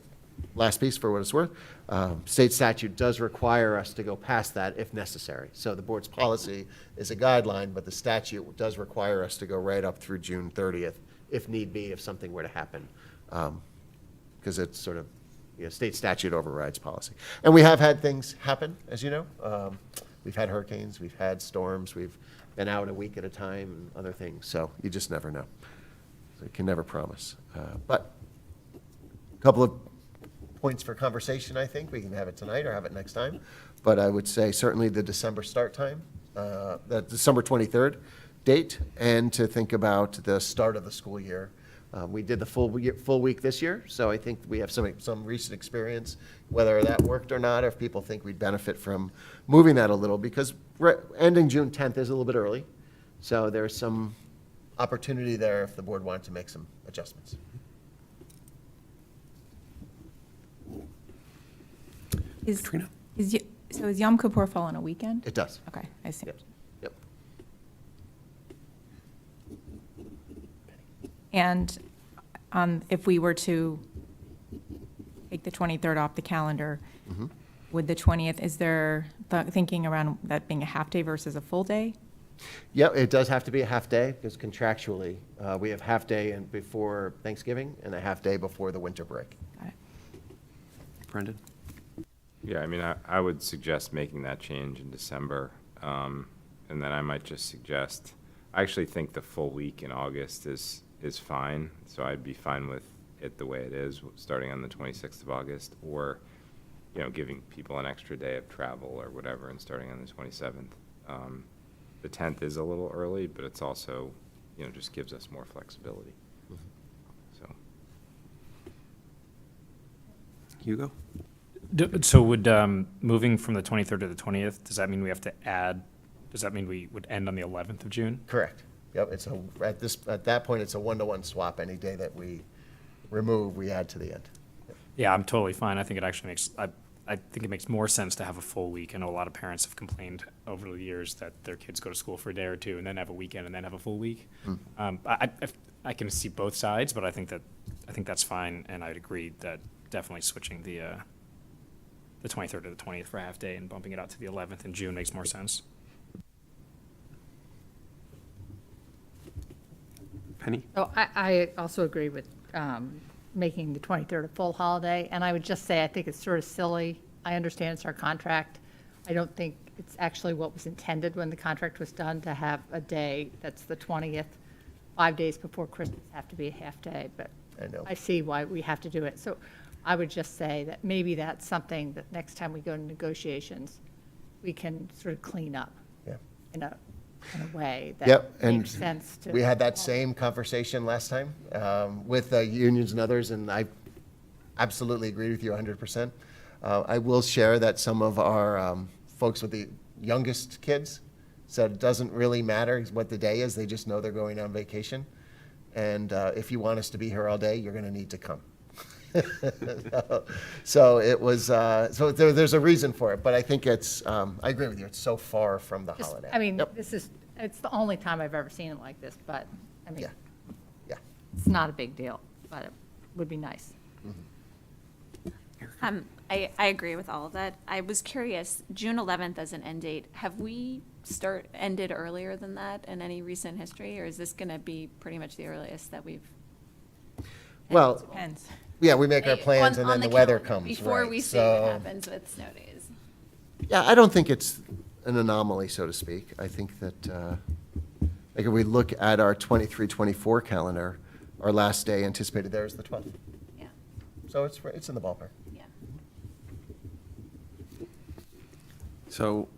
last piece for what it's worth, state statute does require us to go past that if necessary. So the board's policy is a guideline, but the statute does require us to go right up through June 30th if need be, if something were to happen, because it's sort of, state statute overrides policy. And we have had things happen, as you know. We've had hurricanes, we've had storms, we've been out a week at a time and other things, so you just never know. So you can never promise. But a couple of points for conversation, I think. We can have it tonight or have it next time. But I would say certainly the December start time, the December 23rd date, and to think about the start of the school year. We did the full week this year, so I think we have some recent experience, whether that worked or not, or if people think we'd benefit from moving that a little, because ending June 10th is a little bit early. So there's some opportunity there if the board wanted to make some adjustments. Katrina? So is Yom Kippur fall on a weekend? It does. Okay, I see. Yep. Yep. And if we were to take the 23rd off the calendar, would the 20th, is there thinking around that being a half day versus a full day? Yeah, it does have to be a half day because contractually, we have half day before Thanksgiving and a half day before the winter break. Got it. Brendan? Yeah, I mean, I would suggest making that change in December. And then I might just suggest, I actually think the full week in August is fine. So I'd be fine with it the way it is, starting on the 26th of August, or, giving people an extra day of travel or whatever and starting on the 27th. The 10th is a little early, but it's also, just gives us more flexibility. So. Hugo? So would, moving from the 23rd to the 20th, does that mean we have to add, does that mean we would end on the 11th of June? Correct. Yep, at that point, it's a one-to-one swap. Any day that we remove, we add to the end. Yep. Yeah, I'm totally fine. I think it actually makes, I think it makes more sense to have a full week. I know a lot of parents have complained over the years that their kids go to school for a day or two and then have a weekend and then have a full week. I can see both sides, but I think that's fine, and I'd agree that definitely switching the 23rd to the 20th for a half day and bumping it out to the 11th in June makes more sense. Penny? So I also agree with making the 23rd a full holiday, and I would just say I think it's sort of silly. I understand it's our contract. I don't think it's actually what was intended when the contract was done to have a day that's the 20th, 5 days before Christmas have to be a half day, but I know. I see why we have to do it. So I would just say that maybe that's something that next time we go to negotiations, we can sort of clean up Yeah. in a way Yep, that and makes sense to. we had that same conversation last time with unions and others, and I absolutely agree with you 100%. I will share that some of our folks with the youngest kids said it doesn't really matter what the day is, they just know they're going on vacation. And if you want us to be here all day, you're going to need to come. So it was, so there's a reason for it, but I think it's, I agree with you, it's so far from the Just- holiday. I mean, Yep. it's the only time I've ever seen it like this, but, I mean, Yeah, yeah. it's not a big deal, but it would be nice. I agree with all of that. I was curious, June 11th as an end date, have we ended earlier than that in any recent history, or is this going to be pretty much the earliest that we've? Well, Depends. yeah, we make our plans and On then the weather calendar, comes, Before right, we see so- what happens with snow days. Yeah, I don't think it's an anomaly, so to speak. I think that, like, if we look at our 23-24 calendar, our last day anticipated there is the 12th. Yeah, So it's in the ballpark. yeah. So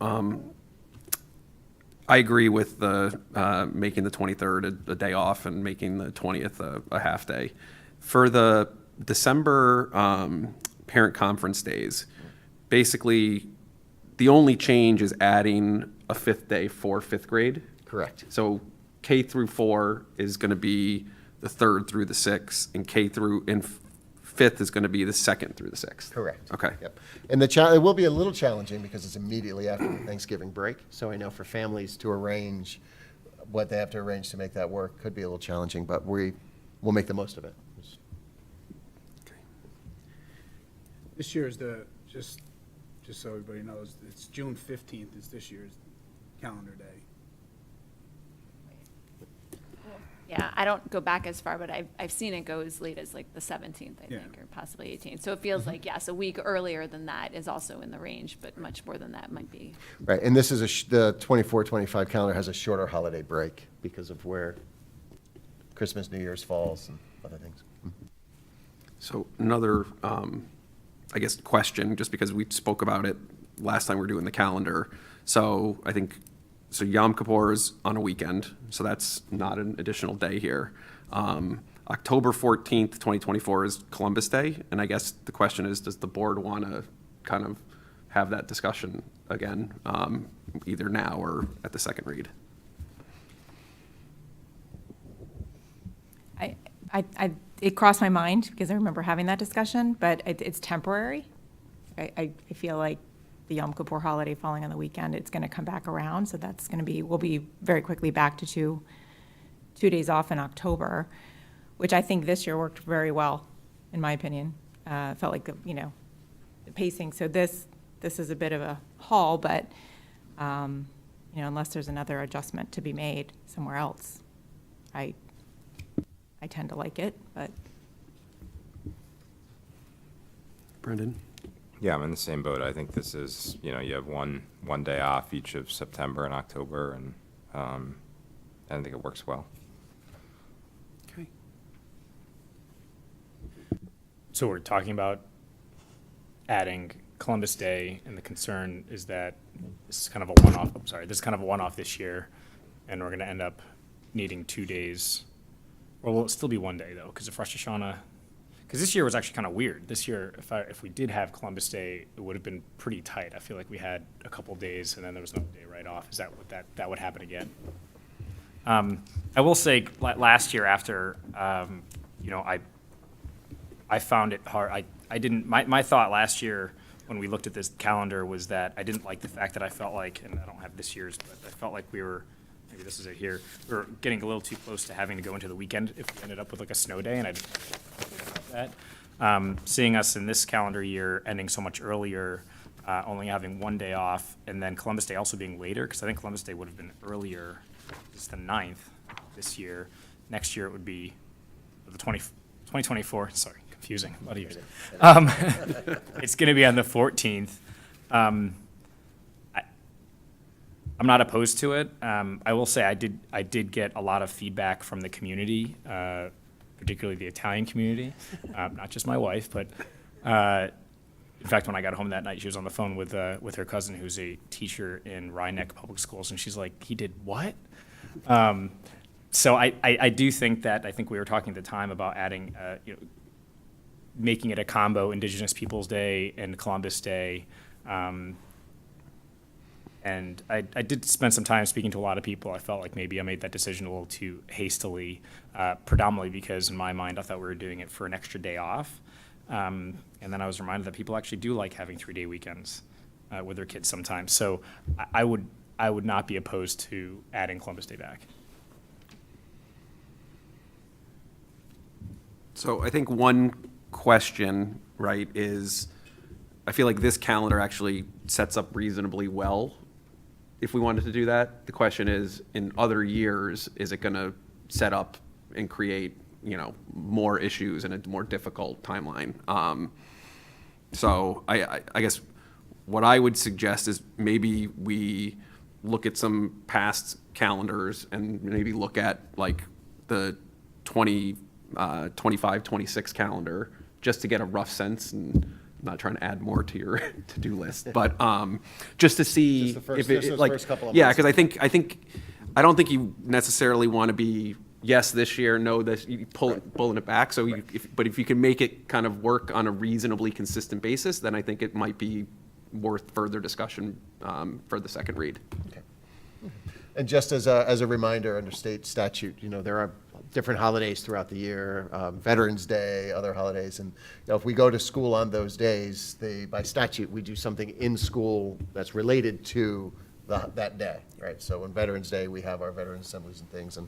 I agree with the making the 23rd a day off and making the 20th a half day. For the December parent conference days, basically, the only change is adding a 5th day for 5th grade. Correct. So K through 4 is going to be the 3rd through the 6th, and and 5th is going to be the 2nd through the 6th. Correct. Okay. Yep. And it will be a little challenging because it's immediately after the Thanksgiving break. So I know for families to arrange what they have to arrange to make that work could be a little challenging, but we'll make the most of it. This year is just so everybody knows, it's June 15th is this year's calendar day. Yeah, I don't go back as far, but I've seen it go as late as like the 17th, I Yeah. think, or possibly 18th. So it feels like, yes, a week earlier than that is also in the range, but much more than that might be. Right, and this is the 24-25 calendar has a shorter holiday break because of where Christmas, New Year's falls and other things. So another, I guess, question, just because we spoke about it last time we were doing the calendar. So I think, so Yom Kippur is on a weekend, so that's not an additional day here. October 14th, 2024 is Columbus Day, and I guess the question is, does the board want to kind of have that discussion again, either now or at the second read? It crossed my mind because I remember having that discussion, but it's temporary. I feel like the Yom Kippur holiday falling on the weekend, it's going to come back around. So that's going to be, we'll be very quickly back to two days off in October, which I think this year worked very well, in my opinion. Felt like, the pacing. So this is a bit of a haul, but, unless there's another adjustment to be made somewhere else, I tend to like it, but. Brendan? Yeah, I'm in the same boat. I think this is, you have one day off each of September and October, and I think it works well. Okay. So we're talking about adding Columbus Day, and the concern is that this is kind of a one-off, this is kind of a one-off this year, and we're going to end up needing 2 days. Or will it still be 1 day, though, because of Rosh Hashanah? Because this year was actually kind of weird. This year, if we did have Columbus Day, it would have been pretty tight. I feel like we had a couple days, and then there was no day right off. Is that what that would happen again? I will say, last year after, I found it hard. I didn't. My thought last year when we looked at this calendar was that I didn't like the fact that I felt like, and I don't have this year's, but I felt like we were. Maybe this is it here. We were getting a little too close to having to go into the weekend if we ended up with like a snow day, and I didn't think about that. Seeing us in this calendar year ending so much earlier, only having 1 day off, and then Columbus Day also being later, because I think Columbus Day would have been earlier. It's the 9th this year. Next year it would be the 2024. Sorry, confusing. A lot of years. It's going to be on the 14th. I'm not opposed to it. I will say I did get a lot of feedback from the community, particularly the Italian community, not just my wife, but In fact, when I got home that night, she was on the phone with her cousin, who's a teacher in Rhinebeck Public Schools, and she's like, "He did what?" So I do think that, I think we were talking at the time about adding, making it a combo, Indigenous Peoples Day and Columbus Day. And I did spend some time speaking to a lot of people. I felt like maybe I made that decision a little too hastily, predominantly because in my mind, I thought we were doing it for an extra day off. And then I was reminded that people actually do like having 3-day weekends with their kids sometimes. So I would not be opposed to adding Columbus Day back. So I think one question, right, is I feel like this calendar actually sets up reasonably well if we wanted to do that. The question is, in other years, is it going to set up and create, more issues and a more difficult timeline? So I guess what I would suggest is maybe we look at some past calendars and maybe look at like the 25, 26 calendar, just to get a rough sense, and I'm not trying to add more to your to-do list, but just to see Just the first- if it, just those like, first couple of yeah, months. because I don't think you necessarily want to be yes this year, no this, you pulling it back. So, but if you can make it kind of work on a reasonably consistent basis, then I think it might be worth further discussion for the second read. Okay. And just as a reminder, under state statute, there are different holidays throughout the year, Veterans Day, other holidays. And if we go to school on those days, by statute, we do something in school that's related to that day, right? So on Veterans Day, we have our veterans assemblies and things. And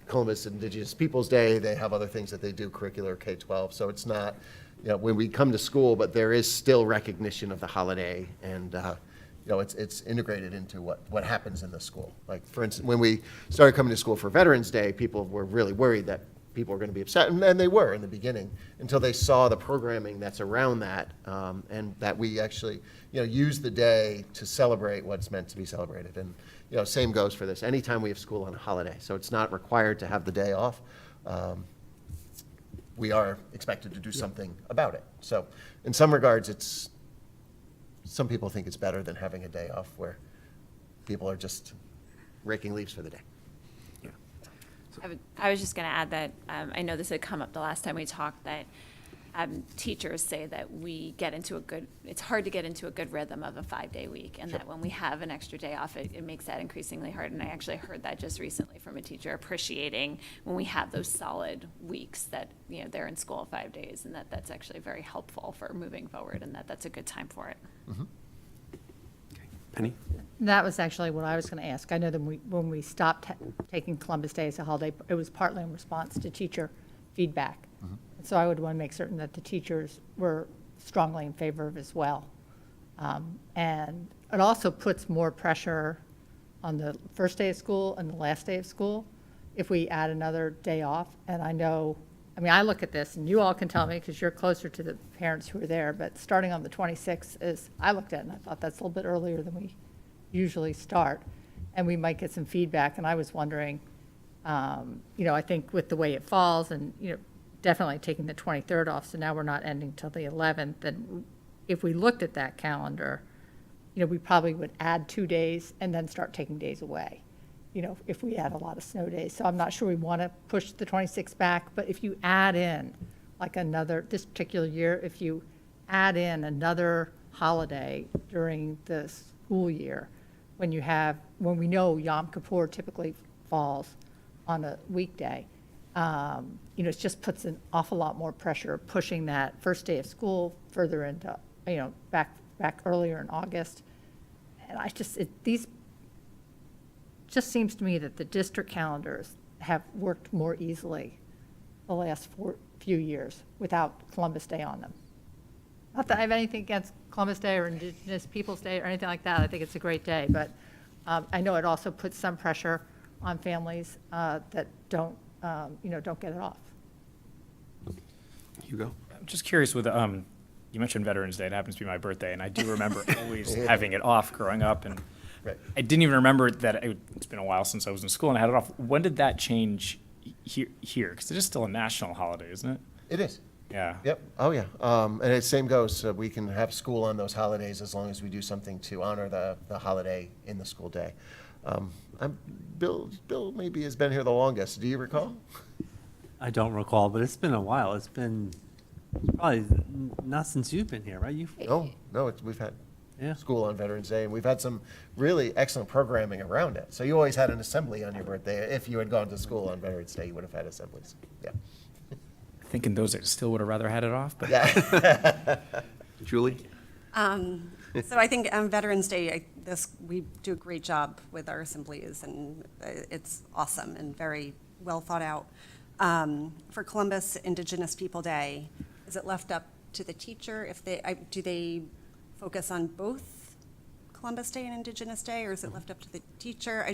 Columbus Indigenous Peoples Day, they have other things that they do, curricular, K-12. So it's not, when we come to school, but there is still recognition of the holiday, and it's integrated into what happens in the school. Like, for instance, when we started coming to school for Veterans Day, people were really worried that people were going to be upset, and they were in the beginning, until they saw the programming that's around that, and that we actually, use the day to celebrate what's meant to be celebrated. And, same goes for this. Anytime we have school on a holiday, so it's not required to have the day off. We are expected to do something about it. So in some regards, some people think it's better than having a day off where people are just raking leaves for the day. I was just going to add that I know this had come up the last time we talked, that teachers say that it's hard to get into a good rhythm of a 5-day week, and that when we have an extra day off, it makes that increasingly hard. And I actually heard that just recently from a teacher, appreciating when we have those solid weeks that, they're in school 5 days, and that's actually very helpful for moving forward, and that's a good time for it. Mm-hmm. Penny? That was actually what I was going to ask. I know that when we stopped taking Columbus Day as a holiday, it was partly in response to teacher feedback. Mm-hmm. So I would want to make certain that the teachers were strongly in favor of as well. And it also puts more pressure on the first day of school and the last day of school if we add another day off. And I I look at this, and you all can tell me because you're closer to the parents who are there, but starting on the 26th I looked at it and I thought that's a little bit earlier than we usually start. And we might get some feedback. And I was wondering, I think with the way it falls and, definitely taking the 23rd off, so now we're not ending till the 11th. And if we looked at that calendar, we probably would add 2 days and then start taking days away, if we had a lot of snow days. So I'm not sure we want to push the 26th back, but if you add in like this particular year, if you add in another holiday during the school year, when we know Yom Kippur typically falls on a weekday, it just puts an awful lot more pressure pushing that first day of school further into, back earlier in August. And these just seems to me that the district calendars have worked more easily the last few years without Columbus Day on them. Not that I have anything against Columbus Day or Indigenous Peoples Day or anything like that. I think it's a great day, but I know it also puts some pressure on families that don't get it off. Hugo? I'm just curious with, you mentioned Veterans Day. It happens to be my birthday, and I do remember always having it off growing up. And Right. I didn't even remember that it's been a while since I was in school and I had it off. When did that change here? Because it is still a national holiday, isn't it? It is. Yeah. Yep, oh, yeah. And it same goes, we can have school on those holidays as long as we do something to honor the holiday in the school day. Bill maybe has been here the longest. Do you recall? I don't recall, but it's been a while. It's been probably not since you've been here, right? No, we've had Yeah. school on Veterans Day, and we've had some really excellent programming around it. So you always had an assembly on your birthday. If you had gone to school on Veterans Day, you would have had assemblies. Yeah. Thinking those that still would have rather had it off, but Yeah. Julie? So I think on Veterans Day, we do a great job with our assemblies, and it's awesome and very well thought out. For Columbus Indigenous People Day, is it left up to the teacher if do they focus on both Columbus Day and Indigenous Day, or is it left up to the teacher?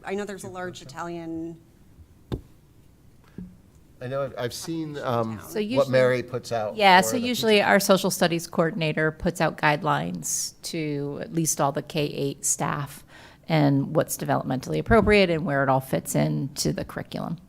I know there's a large Italian. I know, I've seen So what usually- Mary puts out. Yeah, for so the usually teachers. our social studies coordinator puts out guidelines to at least all the K-8 staff and what's developmentally appropriate and where it all fits into the curriculum.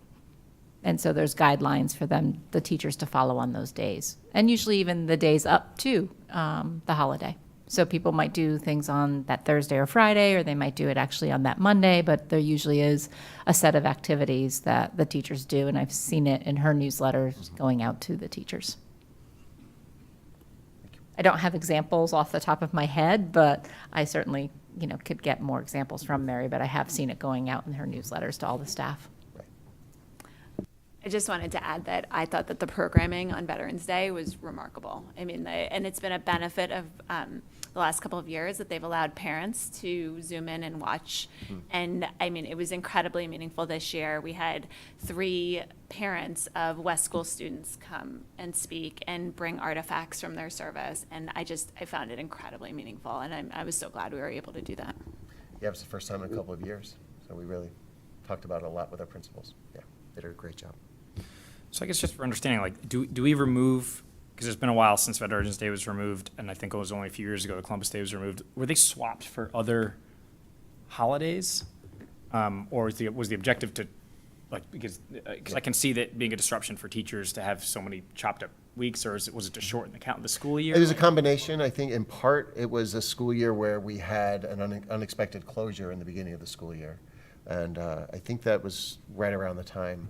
And so there's guidelines for them, the teachers, to follow on those days. And usually even the days up to the holiday. So people might do things on that Thursday or Friday, or they might do it actually on that Monday, but there usually is a set of activities that the teachers do, and I've seen it in her newsletters going out to the teachers. I don't have examples off the top of my head, but I certainly, could get more examples from Mary, but I have seen it going out in her newsletters to all the staff. I just wanted to add that I thought that the programming on Veterans Day was remarkable. I mean, and it's been a benefit of the last couple of years that they've allowed parents to zoom in and watch. And I mean, it was incredibly meaningful this year. We had 3 parents of West School students come and speak and bring artifacts from their service. And I found it incredibly meaningful. And I was so glad we were able to do that. Yeah, it was the first time in a couple of years. So we really talked about it a lot with our principals. Yeah, they did a great job. so I guess just for understanding, like, do we remove, because it's been a while since Veterans Day was removed, and I think it was only a few years ago that Columbus Day was removed. Were they swapped for other holidays? Or was the objective to, like, because I can see that being a disruption for teachers to have so many chopped up weeks, or was it to shorten the school year? It was a combination. I think in part it was a school year where we had an unexpected closure in the beginning of the school year. And I think that was right around the time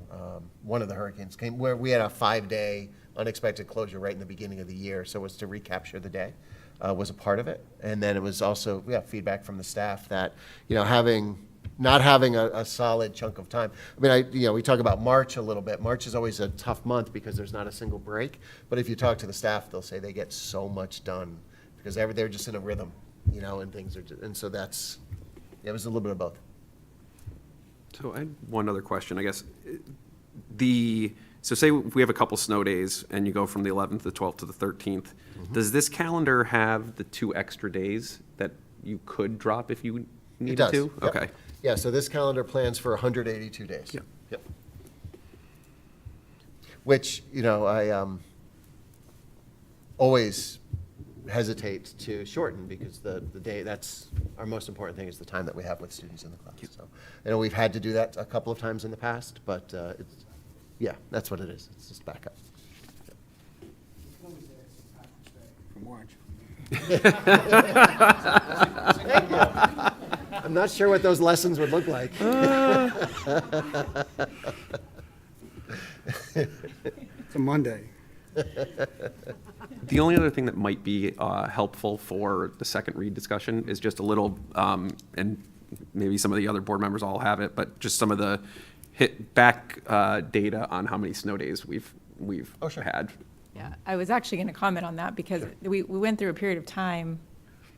one of the hurricanes came, where we had a 5-day unexpected closure right in the beginning of the year. So it was to recapture the day was a part of it. And then it was also feedback from the staff that, not having a solid chunk of time. I mean, we talk about March a little bit. March is always a tough month because there's not a single break. But if you talk to the staff, they'll say they get so much done because they're just in a rhythm, and things are, and so it was a little bit of both. So I had one other question, I guess. So say we have a couple snow days and you go from the 11th, the 12th to the 13th. Does this calendar have the 2 extra days that you could drop if you needed does, to? yep. Okay. Yeah, so this calendar plans for 182 days. Yep. Yep. Which, I always hesitate to shorten because the day, that's our most important thing, is the time that we have with students in the class. So, we've had to do that a couple of times in the past, but that's what it is. It's just backup. From March. Thank you. I'm not sure what those lessons would look like. It's a Monday. The only other thing that might be helpful for the second read discussion is just a little, and maybe some of the other board members all have it, but just some of the back data on how many snow days we've had. Yeah, I was actually going to comment on that because we went through a period of time,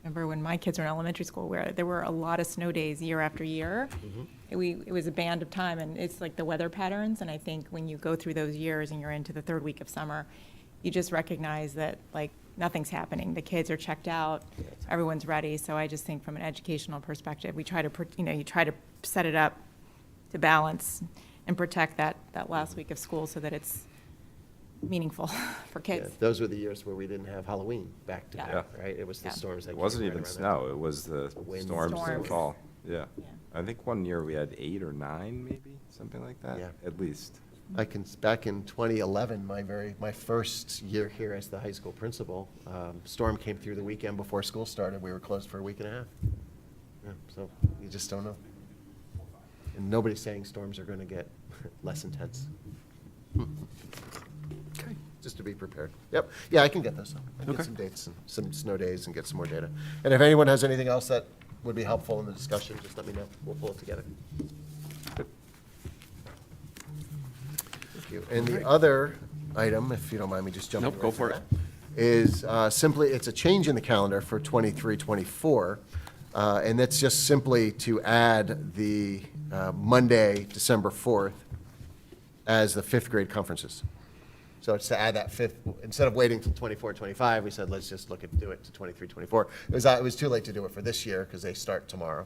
remember when my kids were in elementary school, where there were a lot of snow days year after year. It was a band of time, and it's like the weather patterns, and I think when you go through those years and you're into the 3rd week of summer, you just recognize that, like, nothing's happening. The kids are checked out, everyone's ready, so I just think from an educational perspective, we try to, you try to set it up to balance and protect that last week of school so that it's meaningful for kids. Yeah, those were the years where we didn't have Halloween back to back, right? It was the Yeah. storms that It came wasn't right even around that snow, time. it was the wind. storms in the Storms. fall. Yeah. Yeah. I think one year we had 8 or 9, maybe, something like that, Yeah. at least. back in 2011, my first year here as the high school principal, storm came through the weekend before school started. We were closed for a week and a half. Yeah, so you just don't know. And nobody's saying storms are going to get less intense. Okay, just to be prepared. Yep, yeah, I can get those. I can get some dates and some snow days and get some more data. And if anyone has anything else that would be helpful in the discussion, just let me know. We'll pull it together. Good. Thank you. And the other item, if you don't mind me just jumping Nope, go right for to it. that, is simply, it's a change in the calendar for 23-24. And that's just simply to add the Monday, December 4th as the fifth grade conferences. So it's to add that fifth, instead of waiting till 24-25, we said, let's just do it to 23-24. It was too late to do it for this year because they start tomorrow.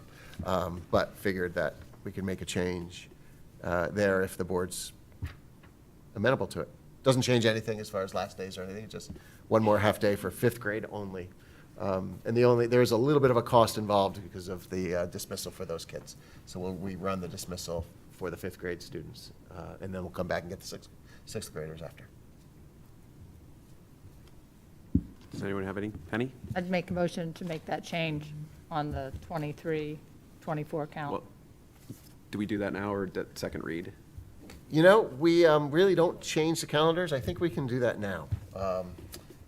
But figured that we could make a change there if the board's amenable to it. Doesn't change anything as far as last days or anything, it's just one more half day for fifth grade only. And there's a little bit of a cost involved because of the dismissal for those kids. So we run the dismissal for the fifth grade students, and then we'll come back and get the sixth graders after. Does anyone have any? Penny? I'd make a motion to make that change on the 23-24 count. Well, do we do that now or that second read? You know, we really don't change the calendars. I think we can do that now.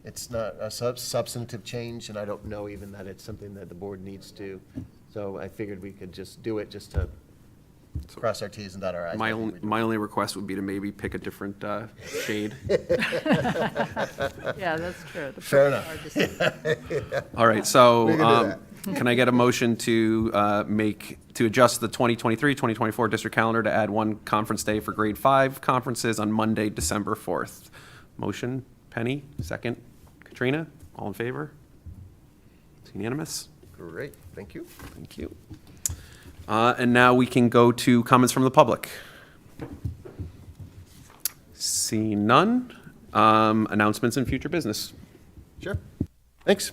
It's not a substantive change, and I don't know even that it's something that the board needs to. So I figured we could just do it just to cross our Ts and dot our Is. My only request would be to maybe pick a different shade. Yeah, that's true. The Fair purple's enough. hard to see. All right, so We can do can I get a motion to adjust the 2023-2024 district calendar to add one conference day for grade 5 conferences on Monday, December 4th? Motion, Penny, second. Katrina, all in favor? It's unanimous. Great, thank you. Thank you. And now we can go to comments from the public. Seeing none, announcements and future business. Sure. Thanks.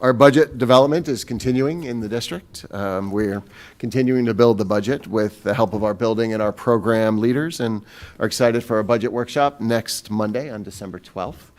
Our budget development is continuing in the district. We're continuing to build the budget with the help of our building and our program leaders, and are excited for our budget workshop next Monday on December 12th.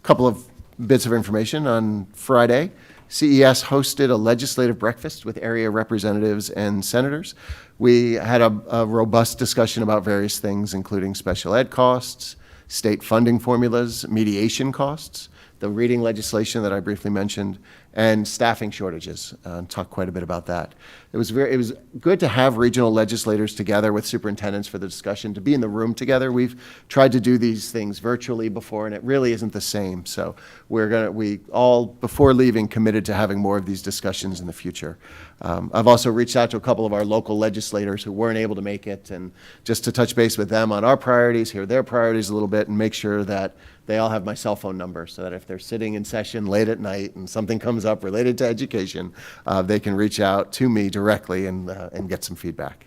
Couple of bits of information. On Friday, CES hosted a legislative breakfast with area representatives and senators. We had a robust discussion about various things, including special ed costs, state funding formulas, mediation costs, the reading legislation that I briefly mentioned, and staffing shortages. Talked quite a bit about that. It was good to have regional legislators together with superintendents for the discussion, to be in the room together. We've tried to do these things virtually before, and it really isn't the same. So we all, before leaving, committed to having more of these discussions in the future. I've also reached out to a couple of our local legislators who weren't able to make it, and just to touch base with them on our priorities, hear their priorities a little bit, and make sure that they all have my cell phone number, so that if they're sitting in session late at night and something comes up related to education, they can reach out to me directly and get some feedback.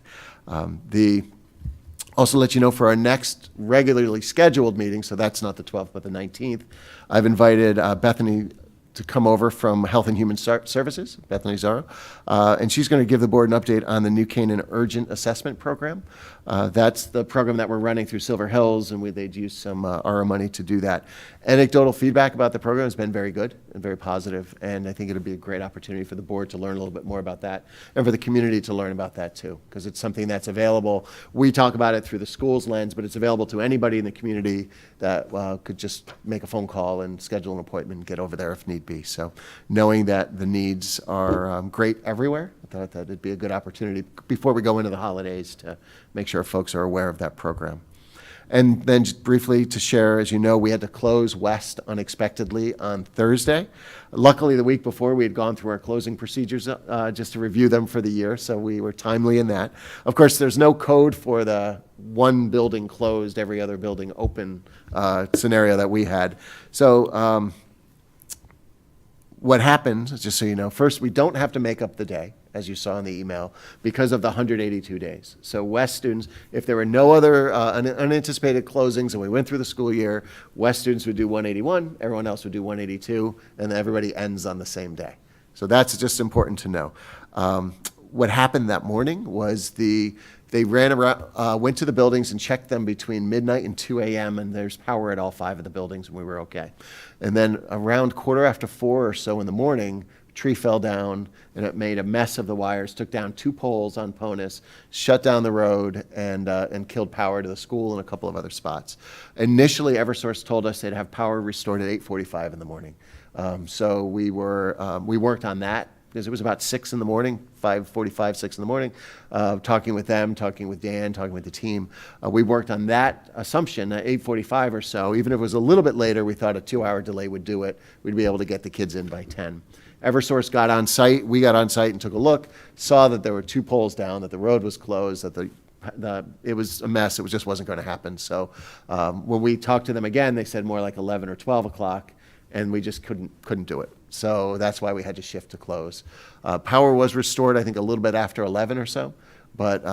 Also let you know, for our next regularly scheduled meeting, so that's not the 12th but the 19th, I've invited Bethany to come over from Health and Human Services, Bethany Zaro, and she's going to give the board an update on the New Canaan Urgent Assessment Program. That's the program that we're running through Silver Hills, and they'd use some ARA money to do that. Anecdotal feedback about the program has been very good and very positive, and I think it'll be a great opportunity for the board to learn a little bit more about that, and for the community to learn about that too, because it's something that's available. We talk about it through the school's lens, but it's available to anybody in the community that could just make a phone call and schedule an appointment and get over there if need be. So knowing that the needs are great everywhere, I thought that it'd be a good opportunity before we go into the holidays to make sure folks are aware of that program. And then just briefly to share, as you know, we had to close West unexpectedly on Thursday. Luckily, the week before, we had gone through our closing procedures just to review them for the year, so we were timely in that. Of course, there's no code for the one building closed, every other building open scenario that we had. So what happened, just so you know, first, we don't have to make up the day, as you saw in the email, because of the 182 days. So West students, if there were no other unanticipated closings and we went through the school year, West students would do 181, everyone else would do 182, and everybody ends on the same day. So that's just important to know. What happened that morning was the They ran around, went to the buildings and checked them between midnight and 2 a.m., and there's power at all 5 of the buildings, and we were okay. And then around 4:15 or so in the morning, a tree fell down, and it made a mess of the wires, took down 2 poles on Ponus, shut down the road, and killed power to the school and a couple of other spots. Initially, Eversource told us they'd have power restored at 8:45 in the morning. So we worked on that, because it was about 6 in the morning, 5:45, 6 in the morning, talking with them, talking with Dan, talking with the team. We worked on that assumption at 8:45 or so. Even if it was a little bit later, we thought a 2-hour delay would do it. We'd be able to get the kids in by 10. Eversource got on site. We got on site and took a look, saw that there were 2 poles down, that the road was closed, that it was a mess. It just wasn't going to happen. So when we talked to them again, they said more like 11 or 12 o'clock, and we just couldn't do it. So that's why we had to shift to close. Power was restored, I think, a little bit after 11 or so, but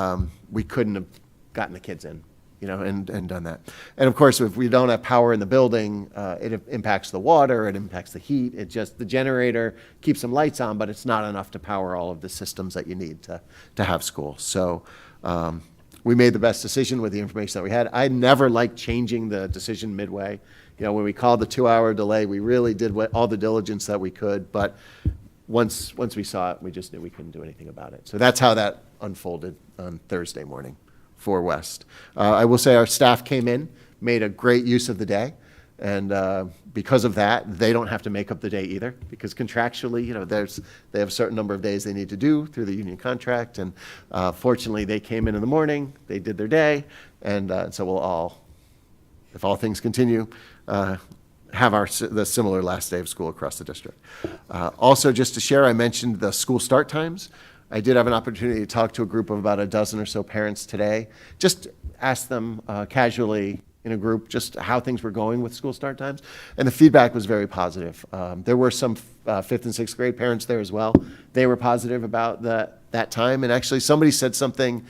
we couldn't have gotten the kids in, and done that. And of course, if we don't have power in the building, it impacts the water, it impacts the heat. The generator keeps some lights on, but it's not enough to power all of the systems that you need to have school. So we made the best decision with the information that we had. I never liked changing the decision midway. When we called the 2-hour delay, we really did all the diligence that we could, but once we saw it, we just knew we couldn't do anything about it. So that's how that unfolded on Thursday morning for West. I will say our staff came in, made a great use of the day, and because of that, they don't have to make up the day either, because contractually, they have a certain number of days they need to do through the union contract, and fortunately, they came in the morning, they did their day, and so we'll all, if all things continue, have the similar last day of school across the district. Also, just to share, I mentioned the school start times. I did have an opportunity to talk to a group of about a dozen or so parents today. Just ask them casually in a group just how things were going with school start times, and the feedback was very positive. There were some 5th and 6th grade parents there as well. They were positive about that time, and actually somebody said something.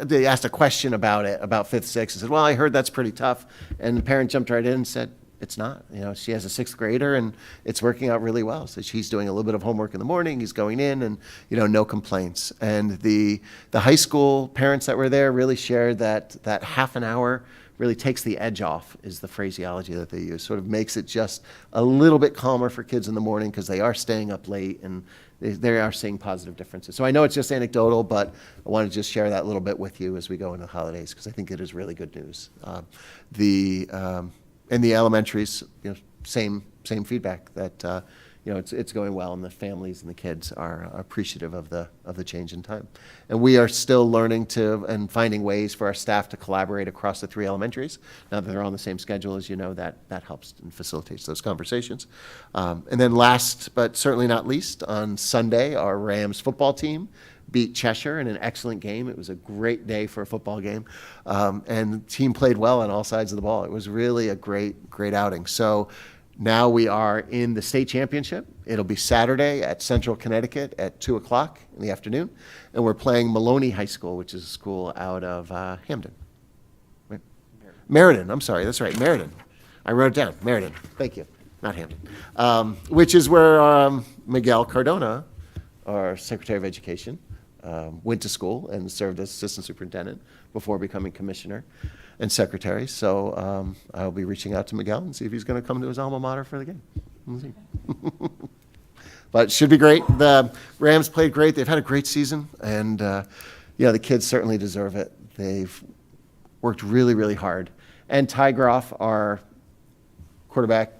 They asked a question about it, about 5th, 6th, and said, well, I heard that's pretty tough. And the parent jumped right in and said, it's not. She has a 6th grader, and it's working out really well. So she's doing a little bit of homework in the morning, he's going in, and, no complaints. And the high school parents that were there really shared that half an hour really takes the edge off, is the phraseology that they use. Sort of makes it just a little bit calmer for kids in the morning, because they are staying up late, and they are seeing positive differences. So I know it's just anecdotal, but I want to just share that a little bit with you as we go into the holidays, because I think it is really good news. In the elementaries, same feedback that it's going well, and the families and the kids are appreciative of the change in time. And we are still learning and finding ways for our staff to collaborate across the 3 elementaries. Now that they're on the same schedule, as you know, that helps and facilitates those conversations. And then last, but certainly not least, on Sunday, our Rams football team beat Cheshire in an excellent game. It was a great day for a football game. And the team played well on all sides of the ball. It was really a great outing. So now we are in the state championship. It'll be Saturday at Central Connecticut at 2 o'clock in the afternoon. And we're playing Maloney High School, which is a school out of Hamden. Right? Meriden, I'm sorry, that's right, Meriden. I wrote it down, Meriden, thank you, not Hamden. Which is where Miguel Cardona, our Secretary of Education, went to school and served as assistant superintendent before becoming commissioner and secretary. So I'll be reaching out to Miguel and see if he's going to come to his alma mater for the game. We'll see. But it should be great. The Rams played great. They've had a great season, and the kids certainly deserve it. They've worked really, really hard. And Ty Groff, our quarterback,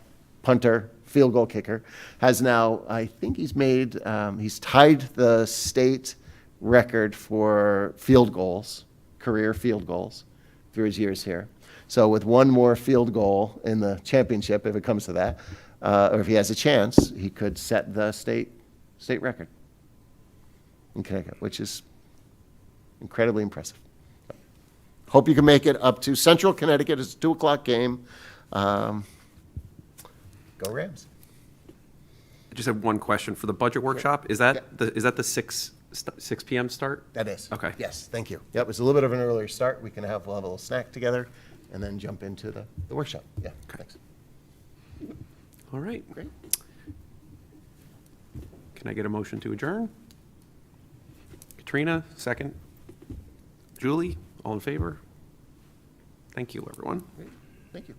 punter, field goal kicker, has now, I think he's tied the state record for field goals, career field goals, through his years here. So with one more field goal in the championship, if it comes to that, or if he has a chance, he could set the state record in Connecticut, which is incredibly impressive. Hope you can make it up to Central Connecticut. It's a 2 o'clock game. Go Rams. I just have one question for the budget workshop. Is that the 6 p.m. start? That is. Okay. Yes, thank you. Yep, it's a little bit of an earlier start. We'll have a little snack together and then jump into the workshop. Yeah, thanks. All right. Great. Can I get a motion to adjourn? Katrina, second. Julie, all in favor? Thank you, everyone. Thank you.